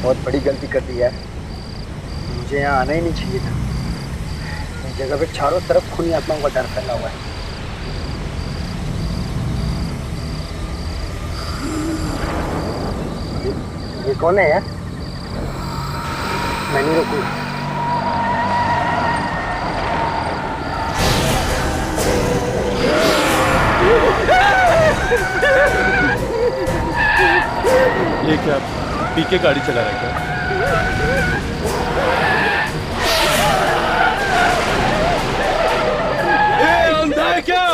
बहुत बड़ी गलती कर दी है। मुझे यहाँ आना ही नहीं चाहिए था। इस जगह पे चारों तरफ खूनी आत्माओं का डर फैला हुआ है। ये कौन है यार? मैं नहीं रुकूंगा। ये क्या पी के गाड़ी चला रहा है क्या? ए, अंधा है क्या?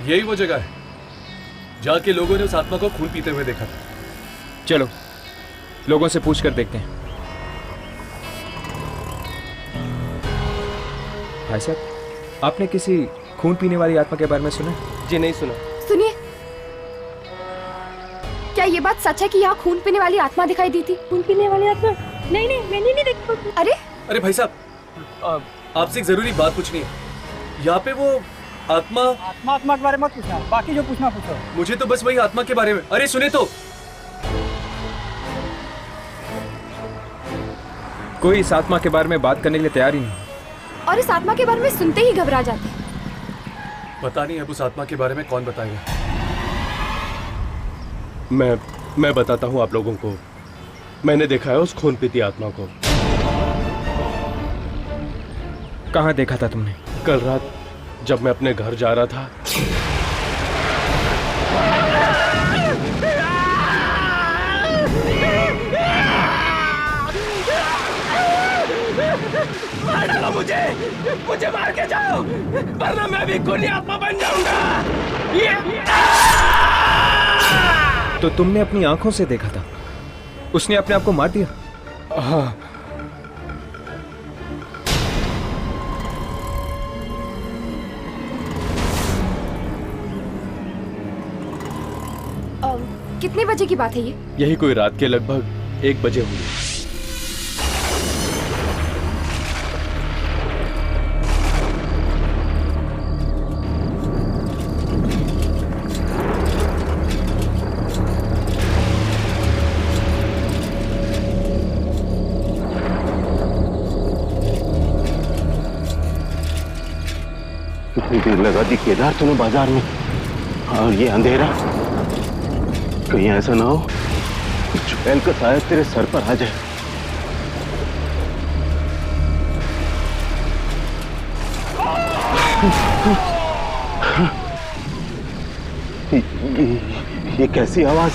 यही वो जगह है जहाँ के लोगों ने उस आत्मा को खून पीते हुए देखा था। चलो लोगों से पूछ कर देखते हैं। भाई साहब, आपने किसी खून पीने वाली आत्मा के बारे में सुना? जी नहीं सुना। सुनिए, क्या ये बात सच है कि यहाँ खून पीने वाली आत्मा दिखाई दी थी? खून पीने वाली आत्मा? नहीं नहीं, मैंने नहीं देखी। अरे भाई साहब, आपसे एक जरूरी बात पूछनी है। यहाँ पे वो आत्मा के बारे में मत पूछना, बाकी जो पूछना पूछो। मुझे तो बस वही आत्मा के बारे में। अरे सुने तो, कोई इस आत्मा के बारे में बात करने के लिए तैयार ही नहीं, और इस आत्मा के बारे में सुनते ही घबरा जाते हैं। पता नहीं अब उस आत्मा के बारे में कौन बताएगा। मैं बताता हूँ आप लोगों को। मैंने देखा है उस खून पीती आत्मा को। कहाँ देखा था तुमने? कल रात जब मैं अपने घर जा रहा था। मार डालो मुझे मार के जाओ, वरना मैं भी खूनी आत्मा बन जाऊंगा। तो तुमने अपनी आंखों से देखा था? उसने अपने आप को मार दिया? हाँ। कितने बजे की बात है ये? यही कोई रात के लगभग 1 बजे हुई। कितनी देर लगा दी केदार तुम्हें बाजार में, और ये अंधेरा। कहीं ऐसा ना हो चुड़ैल का साया तेरे सर पर आ जाए। ये कैसी आवाज?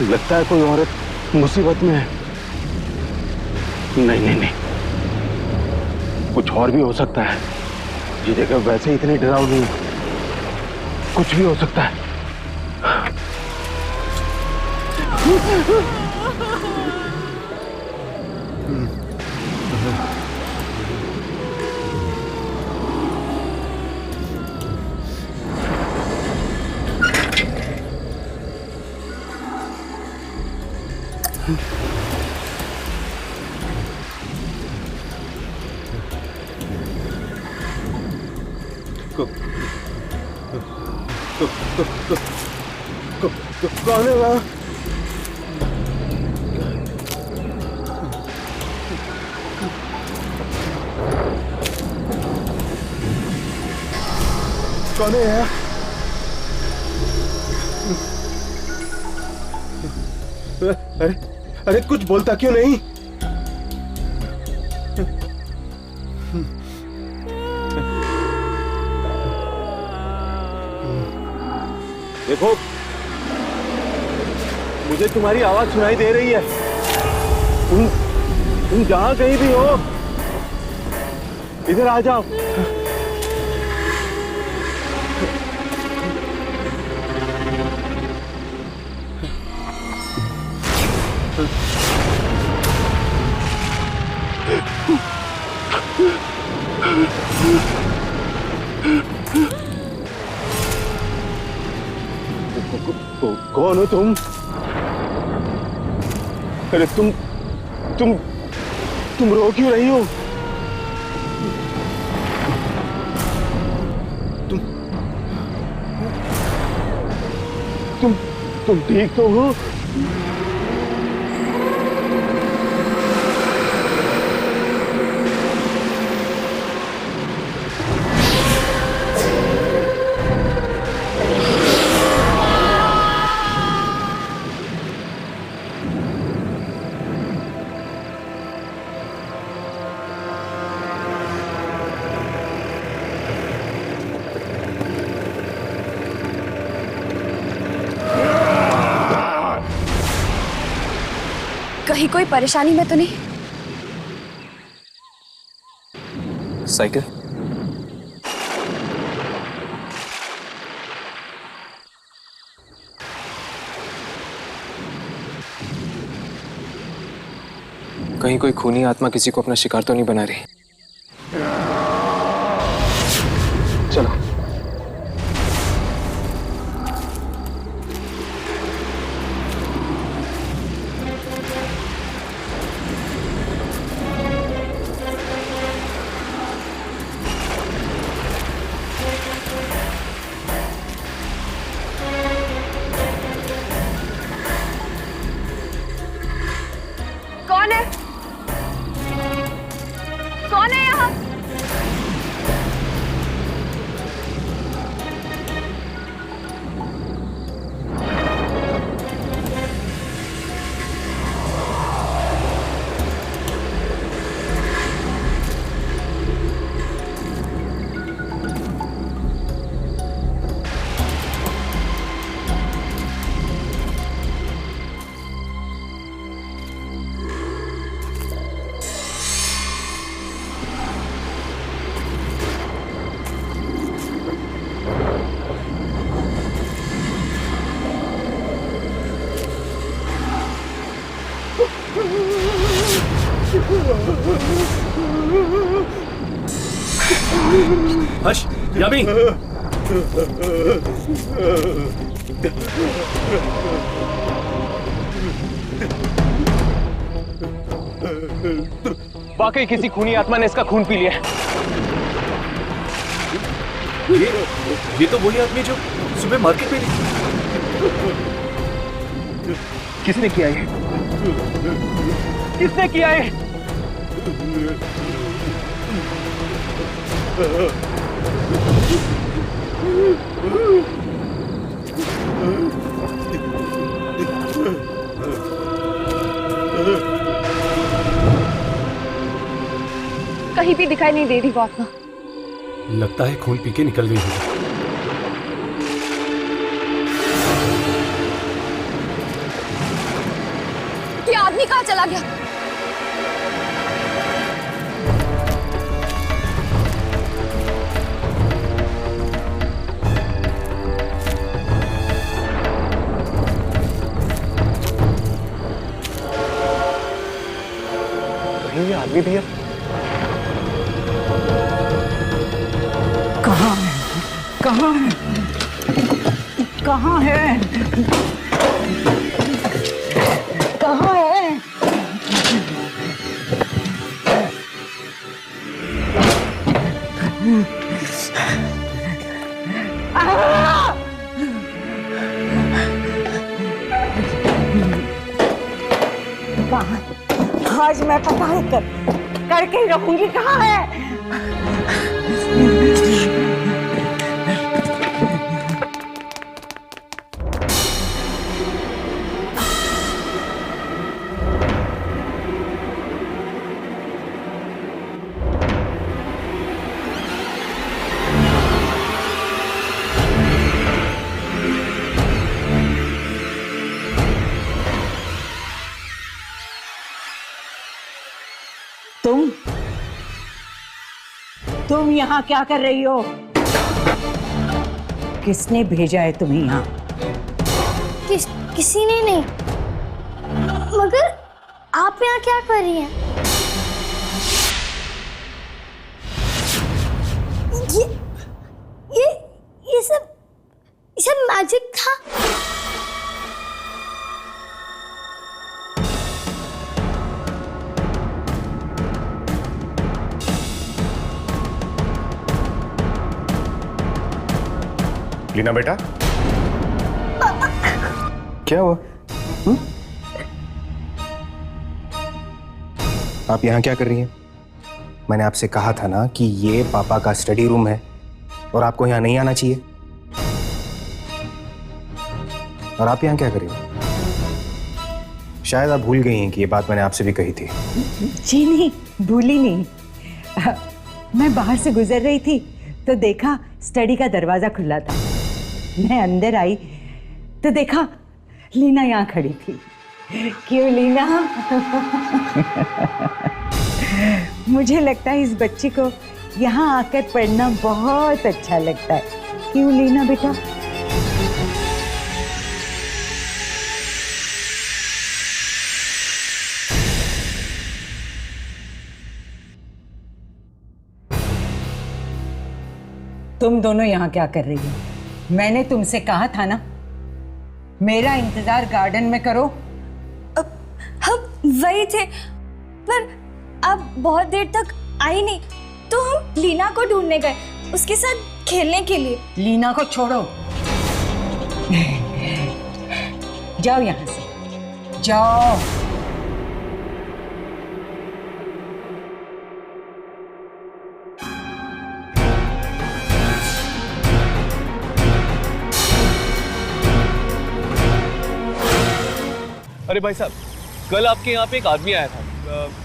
लगता है कोई औरत मुसीबत में है। नहीं नहीं नहीं, कुछ और भी हो सकता है। ये जगह वैसे ही इतनी डरावनी है, कुछ भी हो सकता है। कौन है वहाँ? कौन है यार? अरे कुछ बोलता क्यों नहीं? देखो, मुझे तुम्हारी आवाज सुनाई दे रही है। तुम जहां कहीं भी हो, इधर आ जाओ। कौन हो तुम? अरे तुम रो क्यों रही हो? तुम ठीक तो हो? कहीं कोई परेशानी में तो नहीं? साइकिल? कहीं कोई खूनी आत्मा किसी को अपना शिकार तो नहीं बना रही? चलो। हर्ष, यामी। वाकई किसी खूनी आत्मा ने इसका खून पी लिया। ये तो वही आदमी जो सुबह मार्केट में किसने किया ये? किसने किया ये? कहीं भी दिखाई नहीं दे रही वो आत्मा। लगता है खून पी के निकल गई होगी। ये आदमी कहाँ चला गया? कहीं ये आदमी भी है? कहाँ है? कहाँ है? कहाँ है? कहाँ है? कहाँ? आज मैं पता है करके ही रहूंगी। कहाँ है? तुम यहाँ क्या कर रही हो? किसने भेजा है तुम्हें यहाँ? किसी ने नहीं। मगर आप यहाँ क्या कर रही हैं? ये सब मैजिक था। लीना बेटा, क्या हुआ? आप यहाँ क्या कर रही हैं? मैंने आपसे कहा था ना कि ये पापा का स्टडी रूम है और आपको यहाँ नहीं आना चाहिए। और आप यहाँ क्या कर रही हो? शायद आप भूल गई हैं कि ये बात मैंने आपसे भी कही थी। जी नहीं, भूली नहीं। मैं बाहर से गुजर रही थी तो देखा स्टडी का दरवाजा खुला था। मैं अंदर आई तो देखा लीना यहाँ खड़ी थी। क्यों लीना? मुझे लगता है इस बच्ची को यहाँ आकर पढ़ना बहुत अच्छा लगता है। क्यों लीना बेटा? तुम दोनों यहाँ क्या कर रही हो? मैंने तुमसे कहा था ना मेरा इंतजार गार्डन में करो। हम वही थे, पर आप बहुत देर तक आई नहीं तो हम लीना को ढूंढने गए, उसके साथ खेलने के लिए। लीना को छोड़ो, जाओ यहाँ से, जाओ। अरे भाई साहब, कल आपके यहाँ पे एक आदमी आया था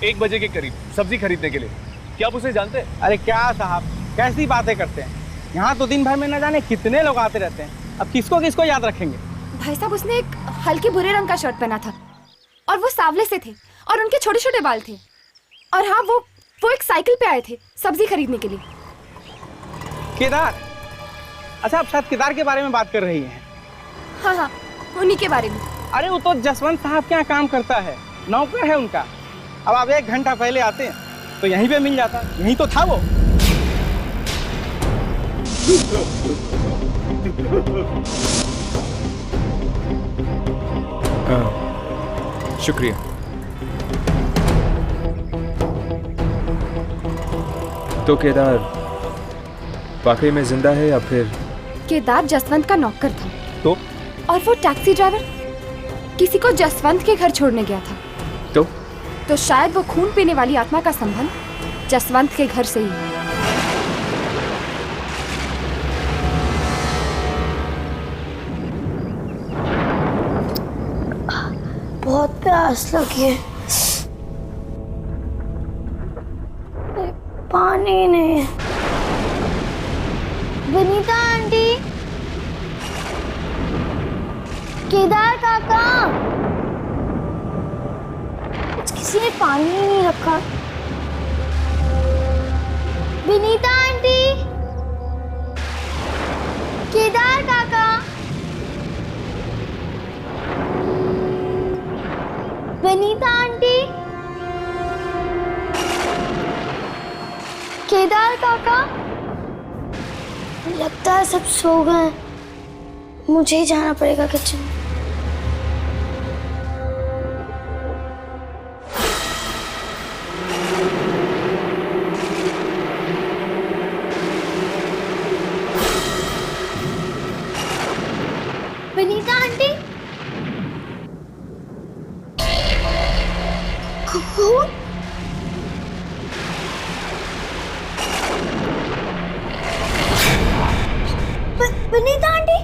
1 बजे के करीब सब्जी खरीदने के लिए। क्या आप उसे जानते हैं? अरे क्या साहब, कैसी बातें करते हैं। यहाँ तो दिन भर में न जाने कितने लोग आते रहते हैं। अब किसको किसको याद रखेंगे। भाई साहब, उसने एक हल्के भूरे रंग का शर्ट पहना था और वो सांवले से थे और उनके छोटे छोटे बाल थे। और हाँ, वो एक साइकिल पे आए थे सब्जी खरीदने के लिए। केदार? अच्छा, आप शायद केदार के बारे में बात कर रही हैं। हाँ हाँ, उन्हीं के बारे में। अरे वो तो जसवंत साहब के यहाँ काम करता है, नौकर है उनका। अब आप 1 घंटा पहले आते हैं तो यहीं पे मिल जाता। यहीं तो था वो। हाँ, शुक्रिया। तो केदार वाकई में जिंदा है या फिर? केदार जसवंत का नौकर था। तो? और वो टैक्सी ड्राइवर किसी को जसवंत के घर छोड़ने गया था। तो शायद वो खून पीने वाली आत्मा का संबंध जसवंत के घर से ही है। बहुत प्यास लगी है, पानी नहीं है। विनीता आंटी, केदार काका, किसी ने पानी ही नहीं रखा। विनीता आंटी, केदार काका, विनीता आंटी, केदार काका। लगता है सब सो गए, मुझे ही जाना पड़ेगा किचन में। विनीता आंटी, कौन? विनीता आंटी,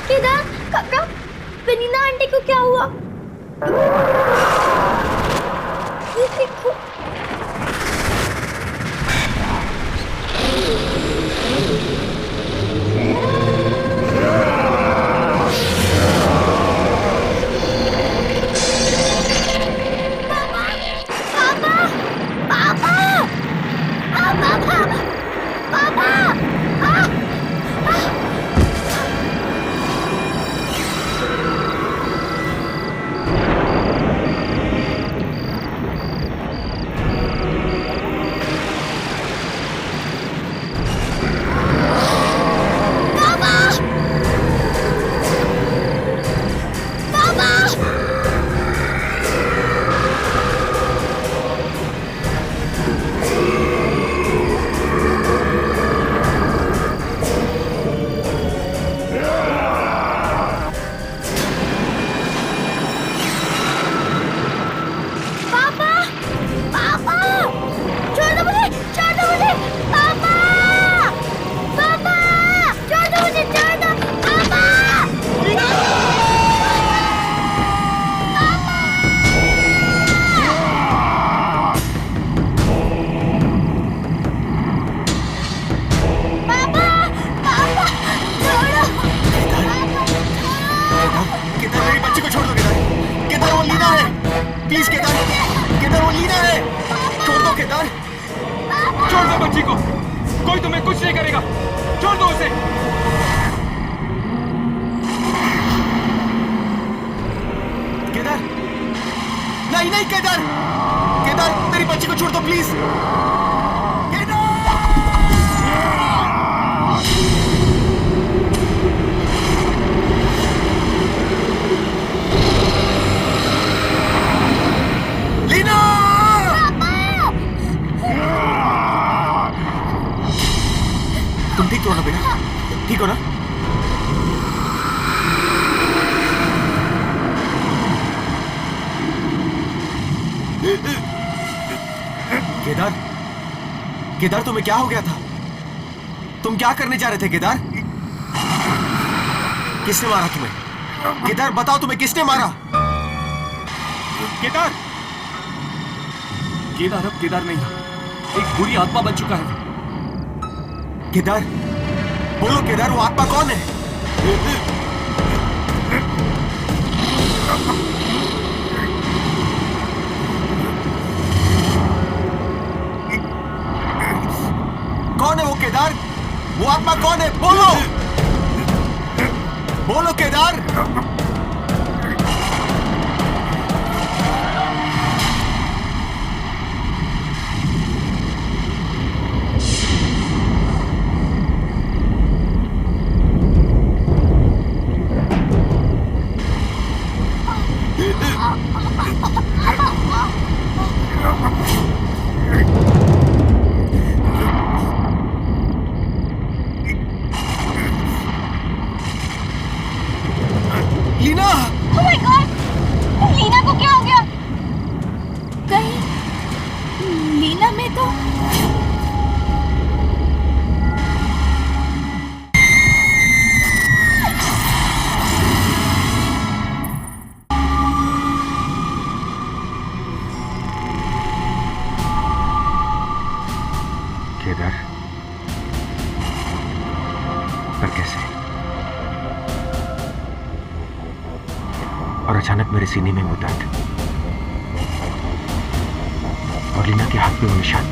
केदार काका, विनीता आंटी को क्या हुआ? ये देखो। नहीं केदार, केदार मेरी बच्ची को छोड़ दो प्लीज। लीना! तुम ठीक हो ना बेटा? ठीक हो ना? केदार, केदार तुम्हें क्या हो गया था? तुम क्या करने जा रहे थे केदार? किसने मारा तुम्हें? केदार बताओ तुम्हें किसने मारा? केदार, केदार अब केदार नहीं, एक बुरी आत्मा बन चुका है। केदार बोलो, केदार वो आत्मा कौन है? कौन है वो केदार? वो आत्मा कौन है? बोलो, बोलो Kedar. Oh my God! Leena को क्या हो गया? कहीं लीना में तो केदार, पर कैसे? और अचानक मेरे सीने में वो दर्द और लीना के हाथ पे वो निशान।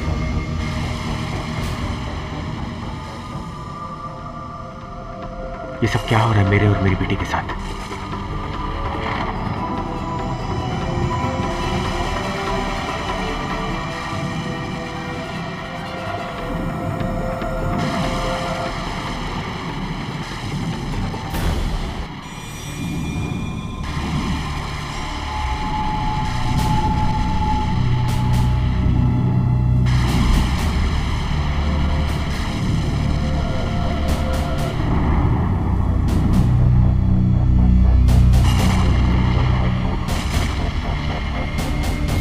ये सब क्या हो रहा है मेरे और मेरी बेटी के साथ?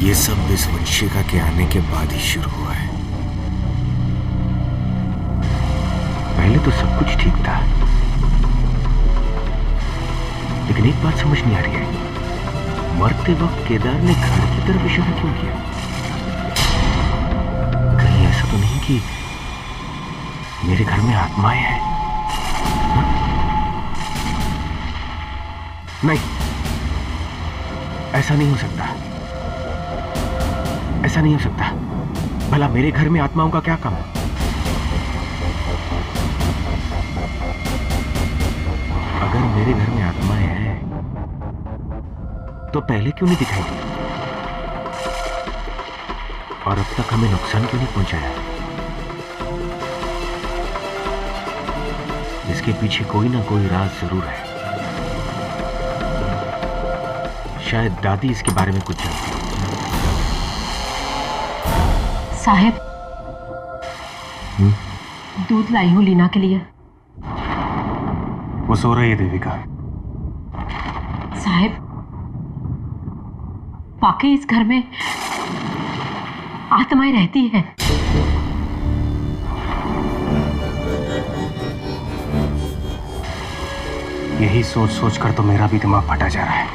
ये सब इस वंशिका के आने के बाद ही शुरू हुआ है। पहले तो सब कुछ ठीक था, लेकिन एक बात समझ नहीं आ रही है, मरते वक्त केदार ने घर की तरफ इशारा क्यों किया? कहीं ऐसा तो नहीं कि मेरे घर में आत्माएं हैं? नहीं, ऐसा नहीं हो सकता, ऐसा नहीं हो सकता। भला मेरे घर में आत्माओं का क्या काम? अगर मेरे घर में आत्माएं हैं तो पहले क्यों नहीं दिखाई दी? और अब तक हमें नुकसान क्यों नहीं पहुंचाया? इसके पीछे कोई ना कोई राज जरूर है। शायद दादी इसके बारे में कुछ जानती है। साहब, दूध लाई हूं लीना के लिए। वो सो रही है देविका। साहब, वाकई इस घर में आत्माएं रहती हैं। यही सोच सोच कर तो मेरा भी दिमाग फटा जा रहा है।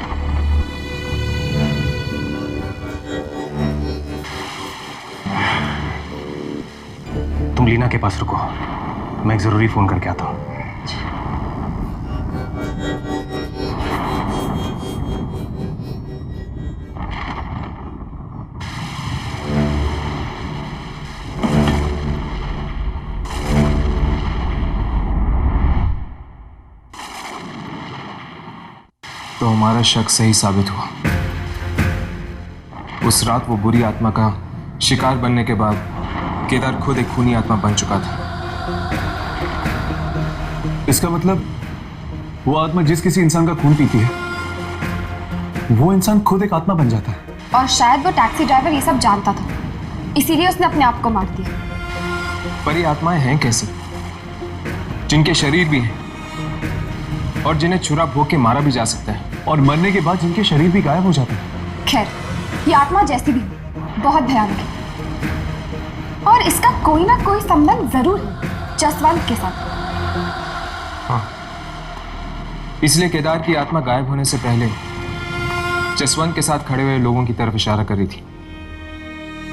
तुम लीना के पास रुको, मैं एक जरूरी फोन करके आता हूं। तो हमारा शक सही साबित हुआ। उस रात वो बुरी आत्मा का शिकार बनने के बाद केदार खुद एक खूनी आत्मा बन चुका था। इसका मतलब वो आत्मा जिस किसी इंसान का खून पीती है, वो इंसान खुद एक आत्मा बन जाता है। और शायद वो टैक्सी ड्राइवर ये सब जानता था, इसीलिए उसने अपने आप को मार दिया। पर ये आत्माएं हैं कैसी, जिनके शरीर भी हैं और जिन्हें छुरा भोग के मारा भी जा सकता है, और मरने के बाद जिनके शरीर भी गायब हो जाते हैं। खैर, ये आत्मा जैसी भी बहुत भयानक है और इसका कोई ना कोई संबंध जरूर है जसवंत के साथ। हाँ, इसलिए केदार की आत्मा गायब होने से पहले जसवंत के साथ खड़े हुए लोगों की तरफ इशारा कर रही थी।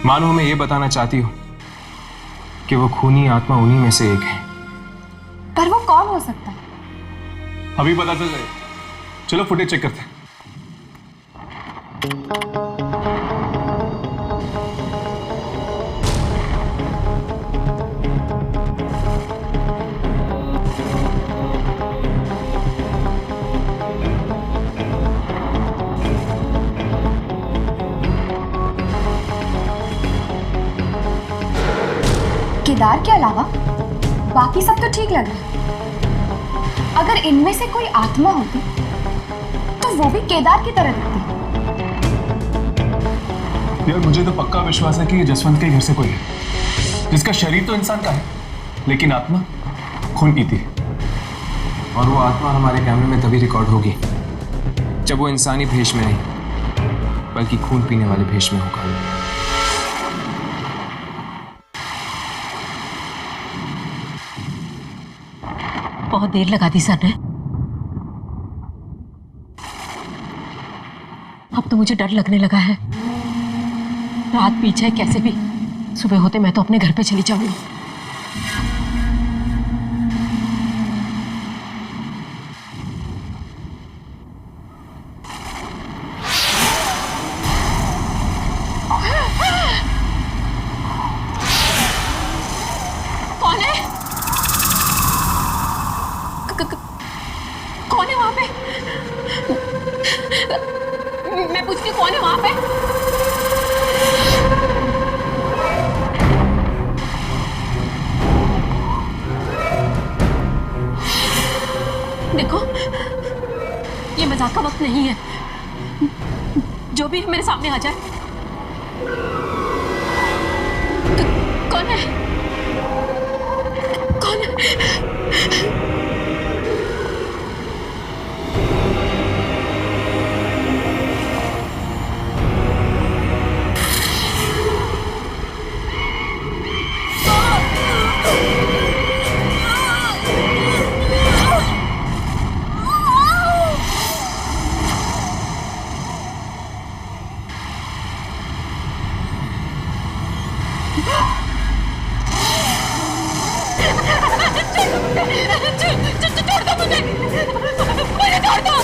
मानो हमें यह बताना चाहती हो कि वो खूनी आत्मा उन्हीं में से एक है। पर वो कौन हो सकता है? अभी पता चल जाएगा। चलो फुटेज चेक करते हैं। केदार के अलावा बाकी सब तो ठीक लग रहा है। अगर इनमें से कोई आत्मा होती तो वो भी केदार की तरह दिखती। यार मुझे तो पक्का विश्वास है कि ये जसवंत के घर से कोई है, जिसका शरीर तो इंसान का है लेकिन आत्मा खून पीती है। और वो आत्मा हमारे कैमरे में तभी रिकॉर्ड होगी जब वो इंसानी भेष में नहीं बल्कि खून पीने वाले भेष में होगा। बहुत देर लगा दी सर ने। अब तो मुझे डर लगने लगा है। रात बीच है, कैसे भी सुबह होते मैं तो अपने घर पे चली जाऊंगी। कौन है? कौन है वहां पे? मैं पूछती हूँ कौन है वहां पे? देखो, ये मजाक का वक्त नहीं है। जो भी मेरे सामने आ जाए। कौन है? कौन है? छोड़ दो मुझे, मुझे छोड़ दो,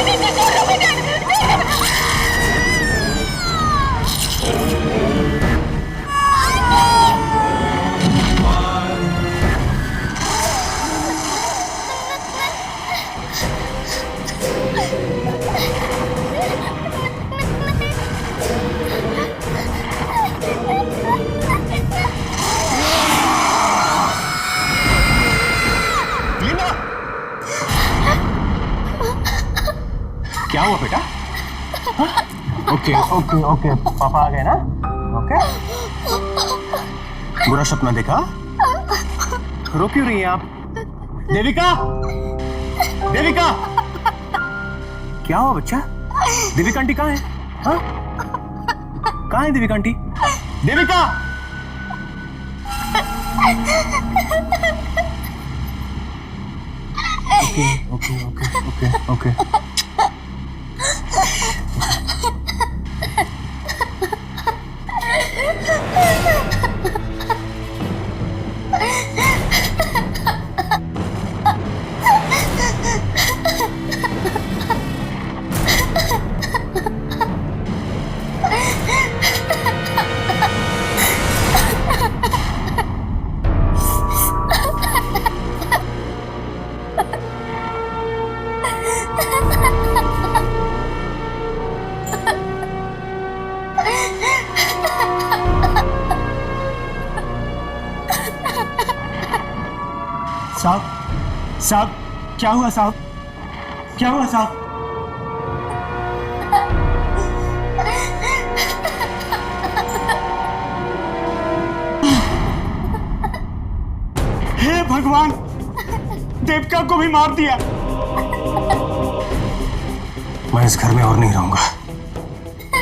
नीचे छोड़ दो मुझे। क्या हुआ बेटा? ओके ओके ओके, पापा आ गए ना? ओके, बुरा सपना देखा? रो क्यों रही हैं आप? देविका, देविका, क्या हुआ बच्चा? देविका आंटी कहाँ है? हाँ? कहाँ है Devika aunty? Devika! Okay okay okay okay okay. साहब, साहब, क्या हुआ साहब? क्या हुआ साहब? हे भगवान, देविका को भी मार दिया। मैं इस घर में और नहीं रहूंगा।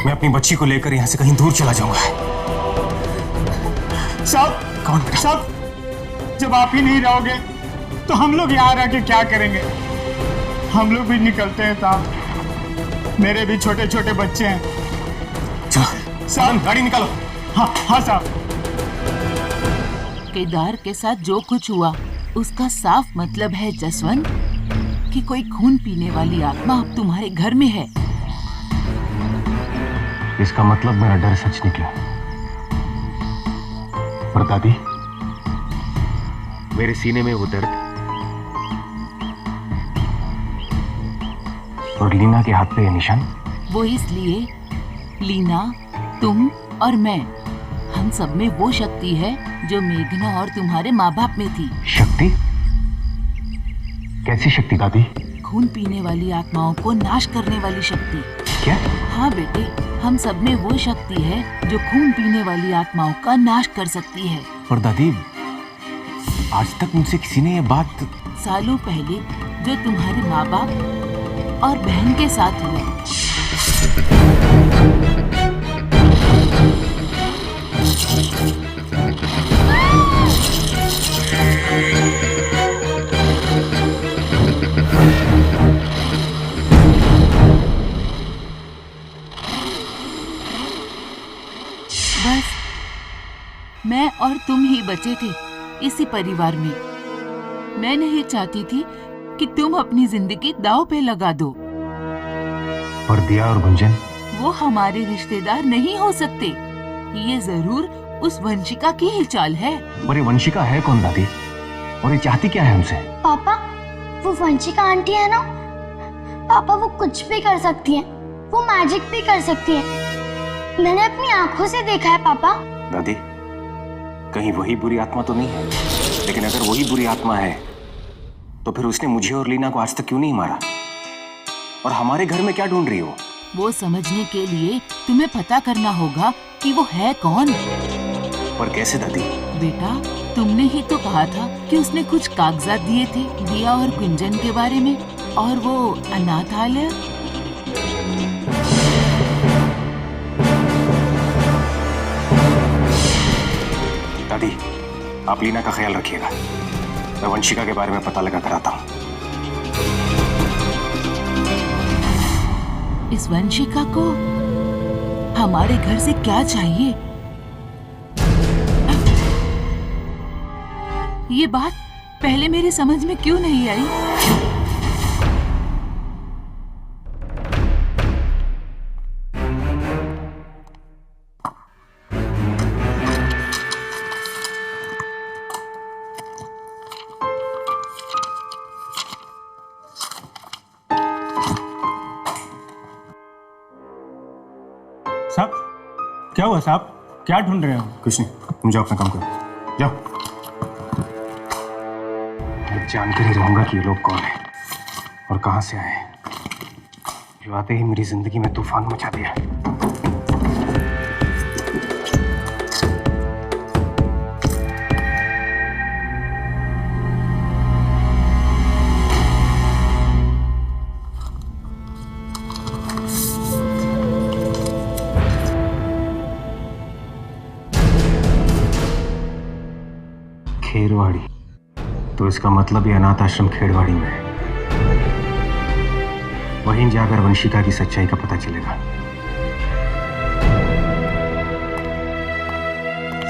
मैं अपनी बच्ची को लेकर यहाँ से कहीं दूर चला जाऊंगा। साहब, कौन बेटा? साहब, जब आप ही नहीं रहोगे तो हम लोग यहाँ रह के क्या करेंगे? हम लोग भी निकलते हैं साहब, मेरे भी छोटे छोटे बच्चे हैं। चलो साहब, गाड़ी निकालो। हाँ हाँ साहब। केदार के साथ जो कुछ हुआ उसका साफ मतलब है जसवंत कि कोई खून पीने वाली आत्मा अब तुम्हारे घर में है। इसका मतलब मेरा डर सच निकला। पर दादी, मेरे सीने में वो दर्द और लीना के हाथ पे ये निशान, वो इसलिए लीना, तुम और मैं, हम सब में वो शक्ति है जो मेघना और तुम्हारे माँ बाप में थी। शक्ति? कैसी शक्ति दादी? खून पीने वाली आत्माओं को नाश करने वाली शक्ति। क्या? हाँ बेटे, हम सब में वो शक्ति है जो खून पीने वाली आत्माओं का नाश कर सकती है। पर दादी, आज तक मुझसे किसी ने ये बात... सालों पहले जो तुम्हारे माँ बाप और बहन के साथ हुआ। बस मैं और तुम ही बचे थे इसी परिवार में। मैं नहीं चाहती थी कि तुम अपनी जिंदगी दांव पे लगा दो। पर दिया और गुंजन, वो हमारे रिश्तेदार नहीं हो सकते। ये जरूर उस वंशिका की ही चाल है। और ये वंशिका है कौन दादी? और ये चाहती क्या है हमसे? पापा, वो वंशिका आंटी है ना पापा, वो कुछ भी कर सकती है, वो मैजिक भी कर सकती है। मैंने अपनी आंखों से देखा है पापा। दादी, कहीं वही बुरी आत्मा तो नहीं है? लेकिन अगर वही बुरी आत्मा है तो फिर उसने मुझे और लीना को आज तक क्यों नहीं मारा? और हमारे घर में क्या ढूंढ रही हो? वो समझने के लिए तुम्हें पता करना होगा कि वो है कौन। पर कैसे दादी? बेटा, तुमने ही तो कहा था कि उसने कुछ कागजात दिए थे दिया और गुंजन के बारे में, और वो अनाथालय। दादी, आप लीना का ख्याल रखिएगा। मैं वंशिका के बारे में पता लगा कर आता हूँ। इस वंशिका को हमारे घर से क्या चाहिए? ये बात पहले मेरे समझ में क्यों नहीं आई? साहब, क्या हुआ साहब? क्या ढूंढ रहे हो? कुछ नहीं, तुम जाओ अपना काम करो, जाओ। मैं जानकर ही रहूंगा कि ये लोग कौन है और कहां से आए हैं, जो आते ही मेरी जिंदगी में तूफान मचा दिया। खेरवाड़ी, तो इसका मतलब ये अनाथ आश्रम खेरवाड़ी में है। वहीं जाकर वंशिका की सच्चाई का पता चलेगा।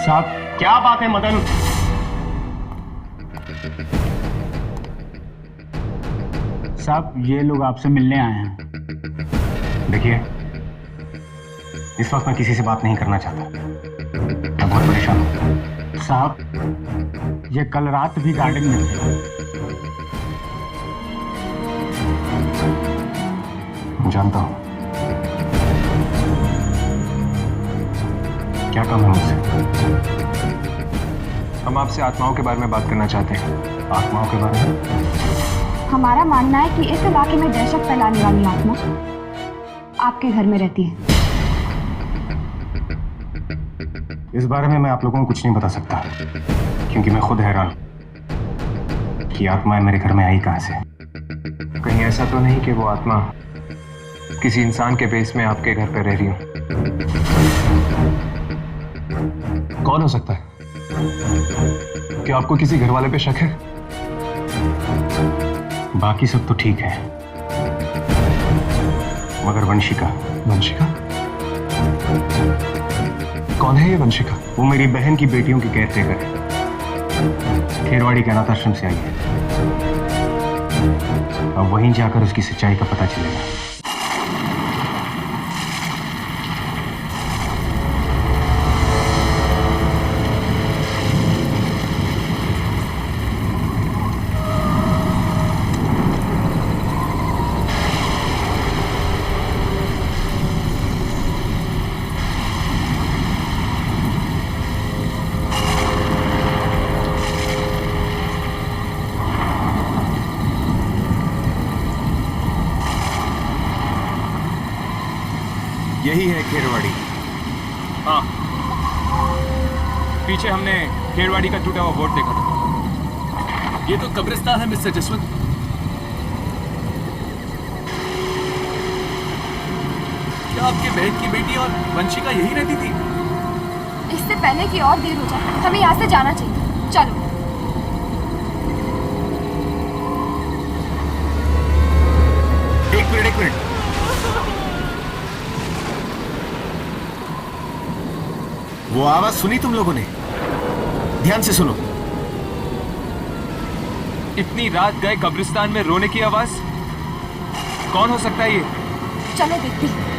साहब, क्या बात है मदन? साहब, ये लोग आपसे मिलने आए हैं। देखिए, इस वक्त मैं किसी से बात नहीं करना चाहता, मैं बहुत परेशान हूं। साहब, ये कल रात भी गार्डन में थे। जानता हूं। क्या काम है मुझसे? हम आपसे आत्माओं के बारे में बात करना चाहते हैं। आत्माओं के बारे में? हमारा मानना है कि इस इलाके में दहशत फैलाने वाली आत्मा आपके घर में रहती है। इस बारे में मैं आप लोगों को कुछ नहीं बता सकता, क्योंकि मैं खुद हैरान हूं कि आत्माएं मेरे घर में आई कहां से। कहीं ऐसा तो नहीं कि वो आत्मा किसी इंसान के बेस में आपके घर पर रह रही हो? कौन हो सकता है? क्या आपको किसी घर वाले पे शक है? बाकी सब तो ठीक है, मगर वंशिका। वंशिका? कौन है ये वंशिका? वो मेरी बहन की बेटियों की केयर टेकर है। खेरवाड़ी के अनाथ आश्रम से आई है। अब वहीं जाकर उसकी सच्चाई का पता चलेगा। यही है खेरवाड़ी। हाँ, पीछे हमने खेरवाड़ी का टूटा हुआ बोर्ड देखा था। ये तो कब्रिस्तान है मिस्टर जसवंत। क्या आपके बहन की बेटी और वंशिका यही रहती थी? इससे पहले कि और देर हो जाए हमें यहाँ से जाना चाहिए। चलो। एक मिनट। वो आवाज सुनी तुम लोगों ने? ध्यान से सुनो। इतनी रात गए कब्रिस्तान में रोने की आवाज? कौन हो सकता है ये? चलो देखते हैं।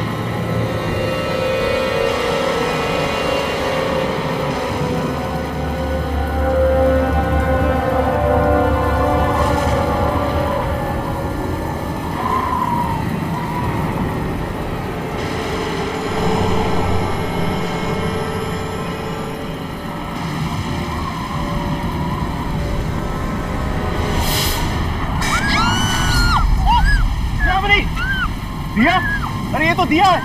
दिया? अरे ये तो दिया है।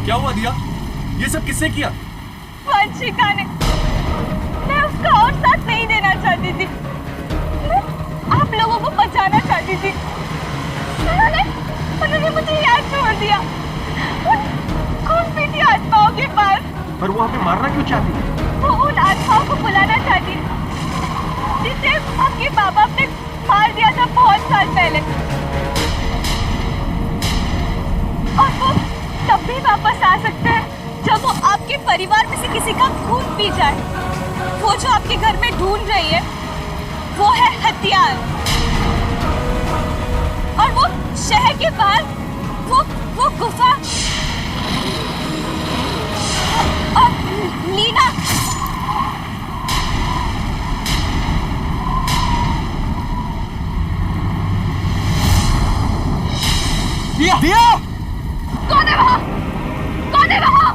क्या हुआ दिया? ये सब किसने किया? वंशिका ने। मैं उसका और साथ नहीं देना चाहती थी। मैं आप लोगों को बचाना चाहती थी। उन्होंने मुझे यहाँ छोड़ दिया खून पीती आत्माओं के पास। पर वो हमें मारना क्यों चाहती है? वो उन आत्माओं को बुलाना चाहती जिसे आपके माँ बाप ने मार दिया था बहुत साल पहले। और वो तब भी वापस आ सकते हैं जब वो आपके परिवार में से किसी का खून पी जाए। वो जो आपके घर में ढूंढ रही है वो है हथियार। और वो शहर के बाहर वो गुफा और लीना। दिया! कौन है वहाँ? कौन है वहाँ?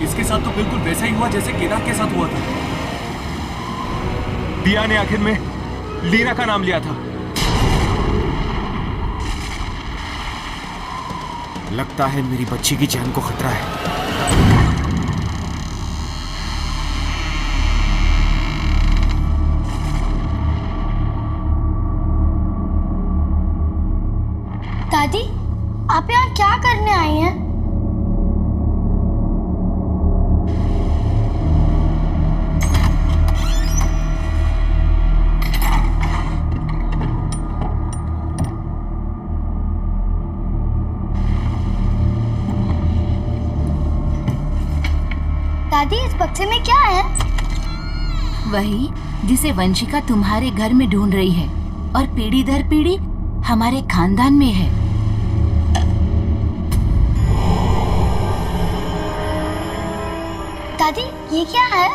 इसके साथ तो बिल्कुल वैसा ही हुआ जैसे केदार के साथ हुआ था। दिया ने आखिर में लीना का नाम लिया था। लगता है मेरी बच्ची की जान को खतरा है। दादी, आप यहाँ क्या करने आई हैं? दादी, इस बक्से में क्या है? वही जिसे वंशिका तुम्हारे घर में ढूंढ रही है और पीढ़ी दर पीढ़ी हमारे खानदान में है। दादी, ये क्या है?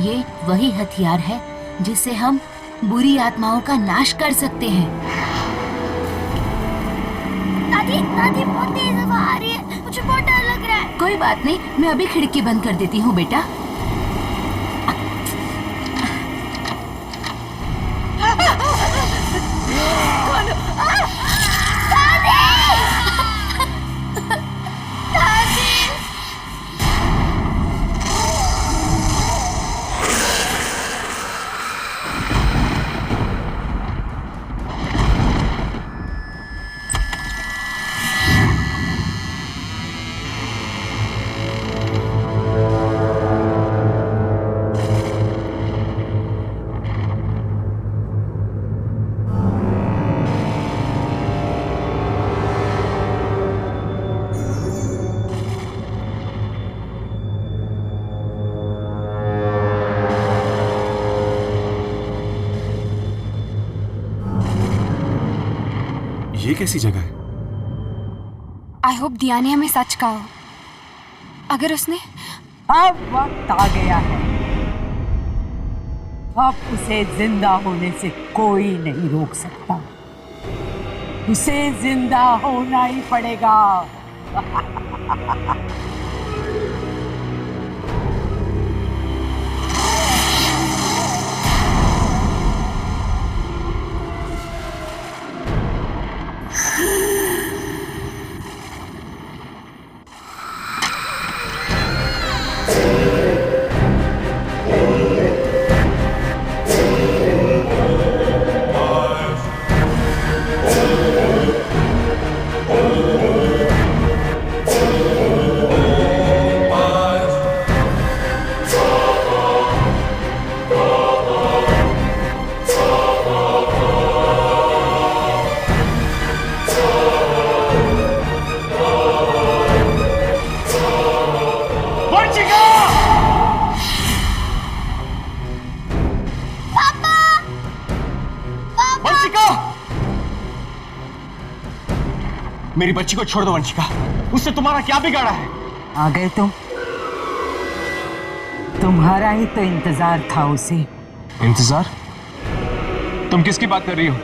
ये वही हथियार है जिससे हम बुरी आत्माओं का नाश कर सकते हैं। दादी, दादी बहुत तेज हवा आ रही है, मुझे बहुत डर लग रहा है। कोई बात नहीं, मैं अभी खिड़की बंद कर देती हूँ बेटा। ये कैसी जगह है? आई होप दिया ने हमें सच कहा हो। अगर उसने अब वक्त आ गया है, अब उसे जिंदा होने से कोई नहीं रोक सकता। उसे जिंदा होना ही पड़ेगा। मेरी बच्ची को छोड़ दो वंशिका, उससे तुम्हारा क्या बिगाड़ा है? आ गए तुम? तुम्हारा ही तो इंतजार था उसे। इंतजार? तुम किसकी बात कर रही हो?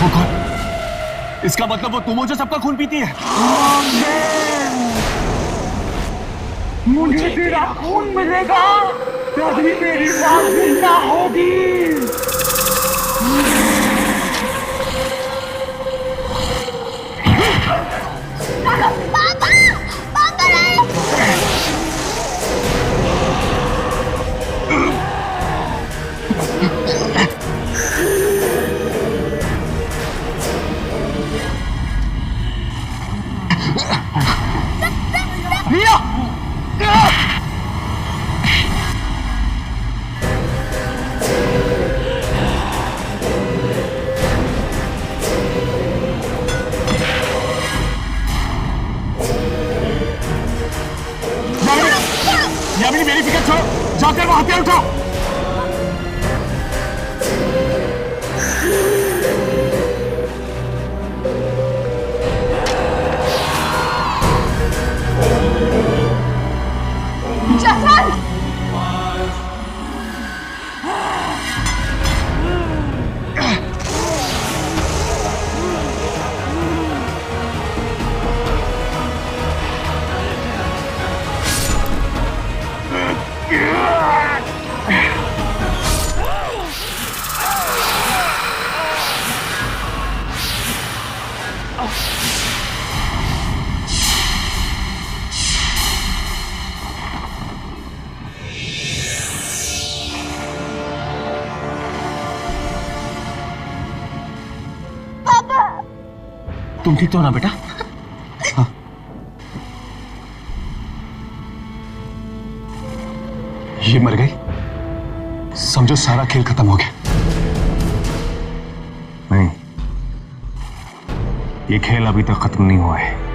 वो कौन? इसका मतलब वो तुम हो जो सबका खून पीती है? मुझे तेरा खून मिलेगा तभी मेरी मां जिंदा होगी। यामिनी मेरी फिक्र छोड़ो, जाकर वो हथियार उठाओ। जसवंत! तुम ठीक तो हो ना बेटा? हाँ। ये मर गई, समझो सारा खेल खत्म हो गया। नहीं, ये खेल अभी तक खत्म नहीं हुआ है।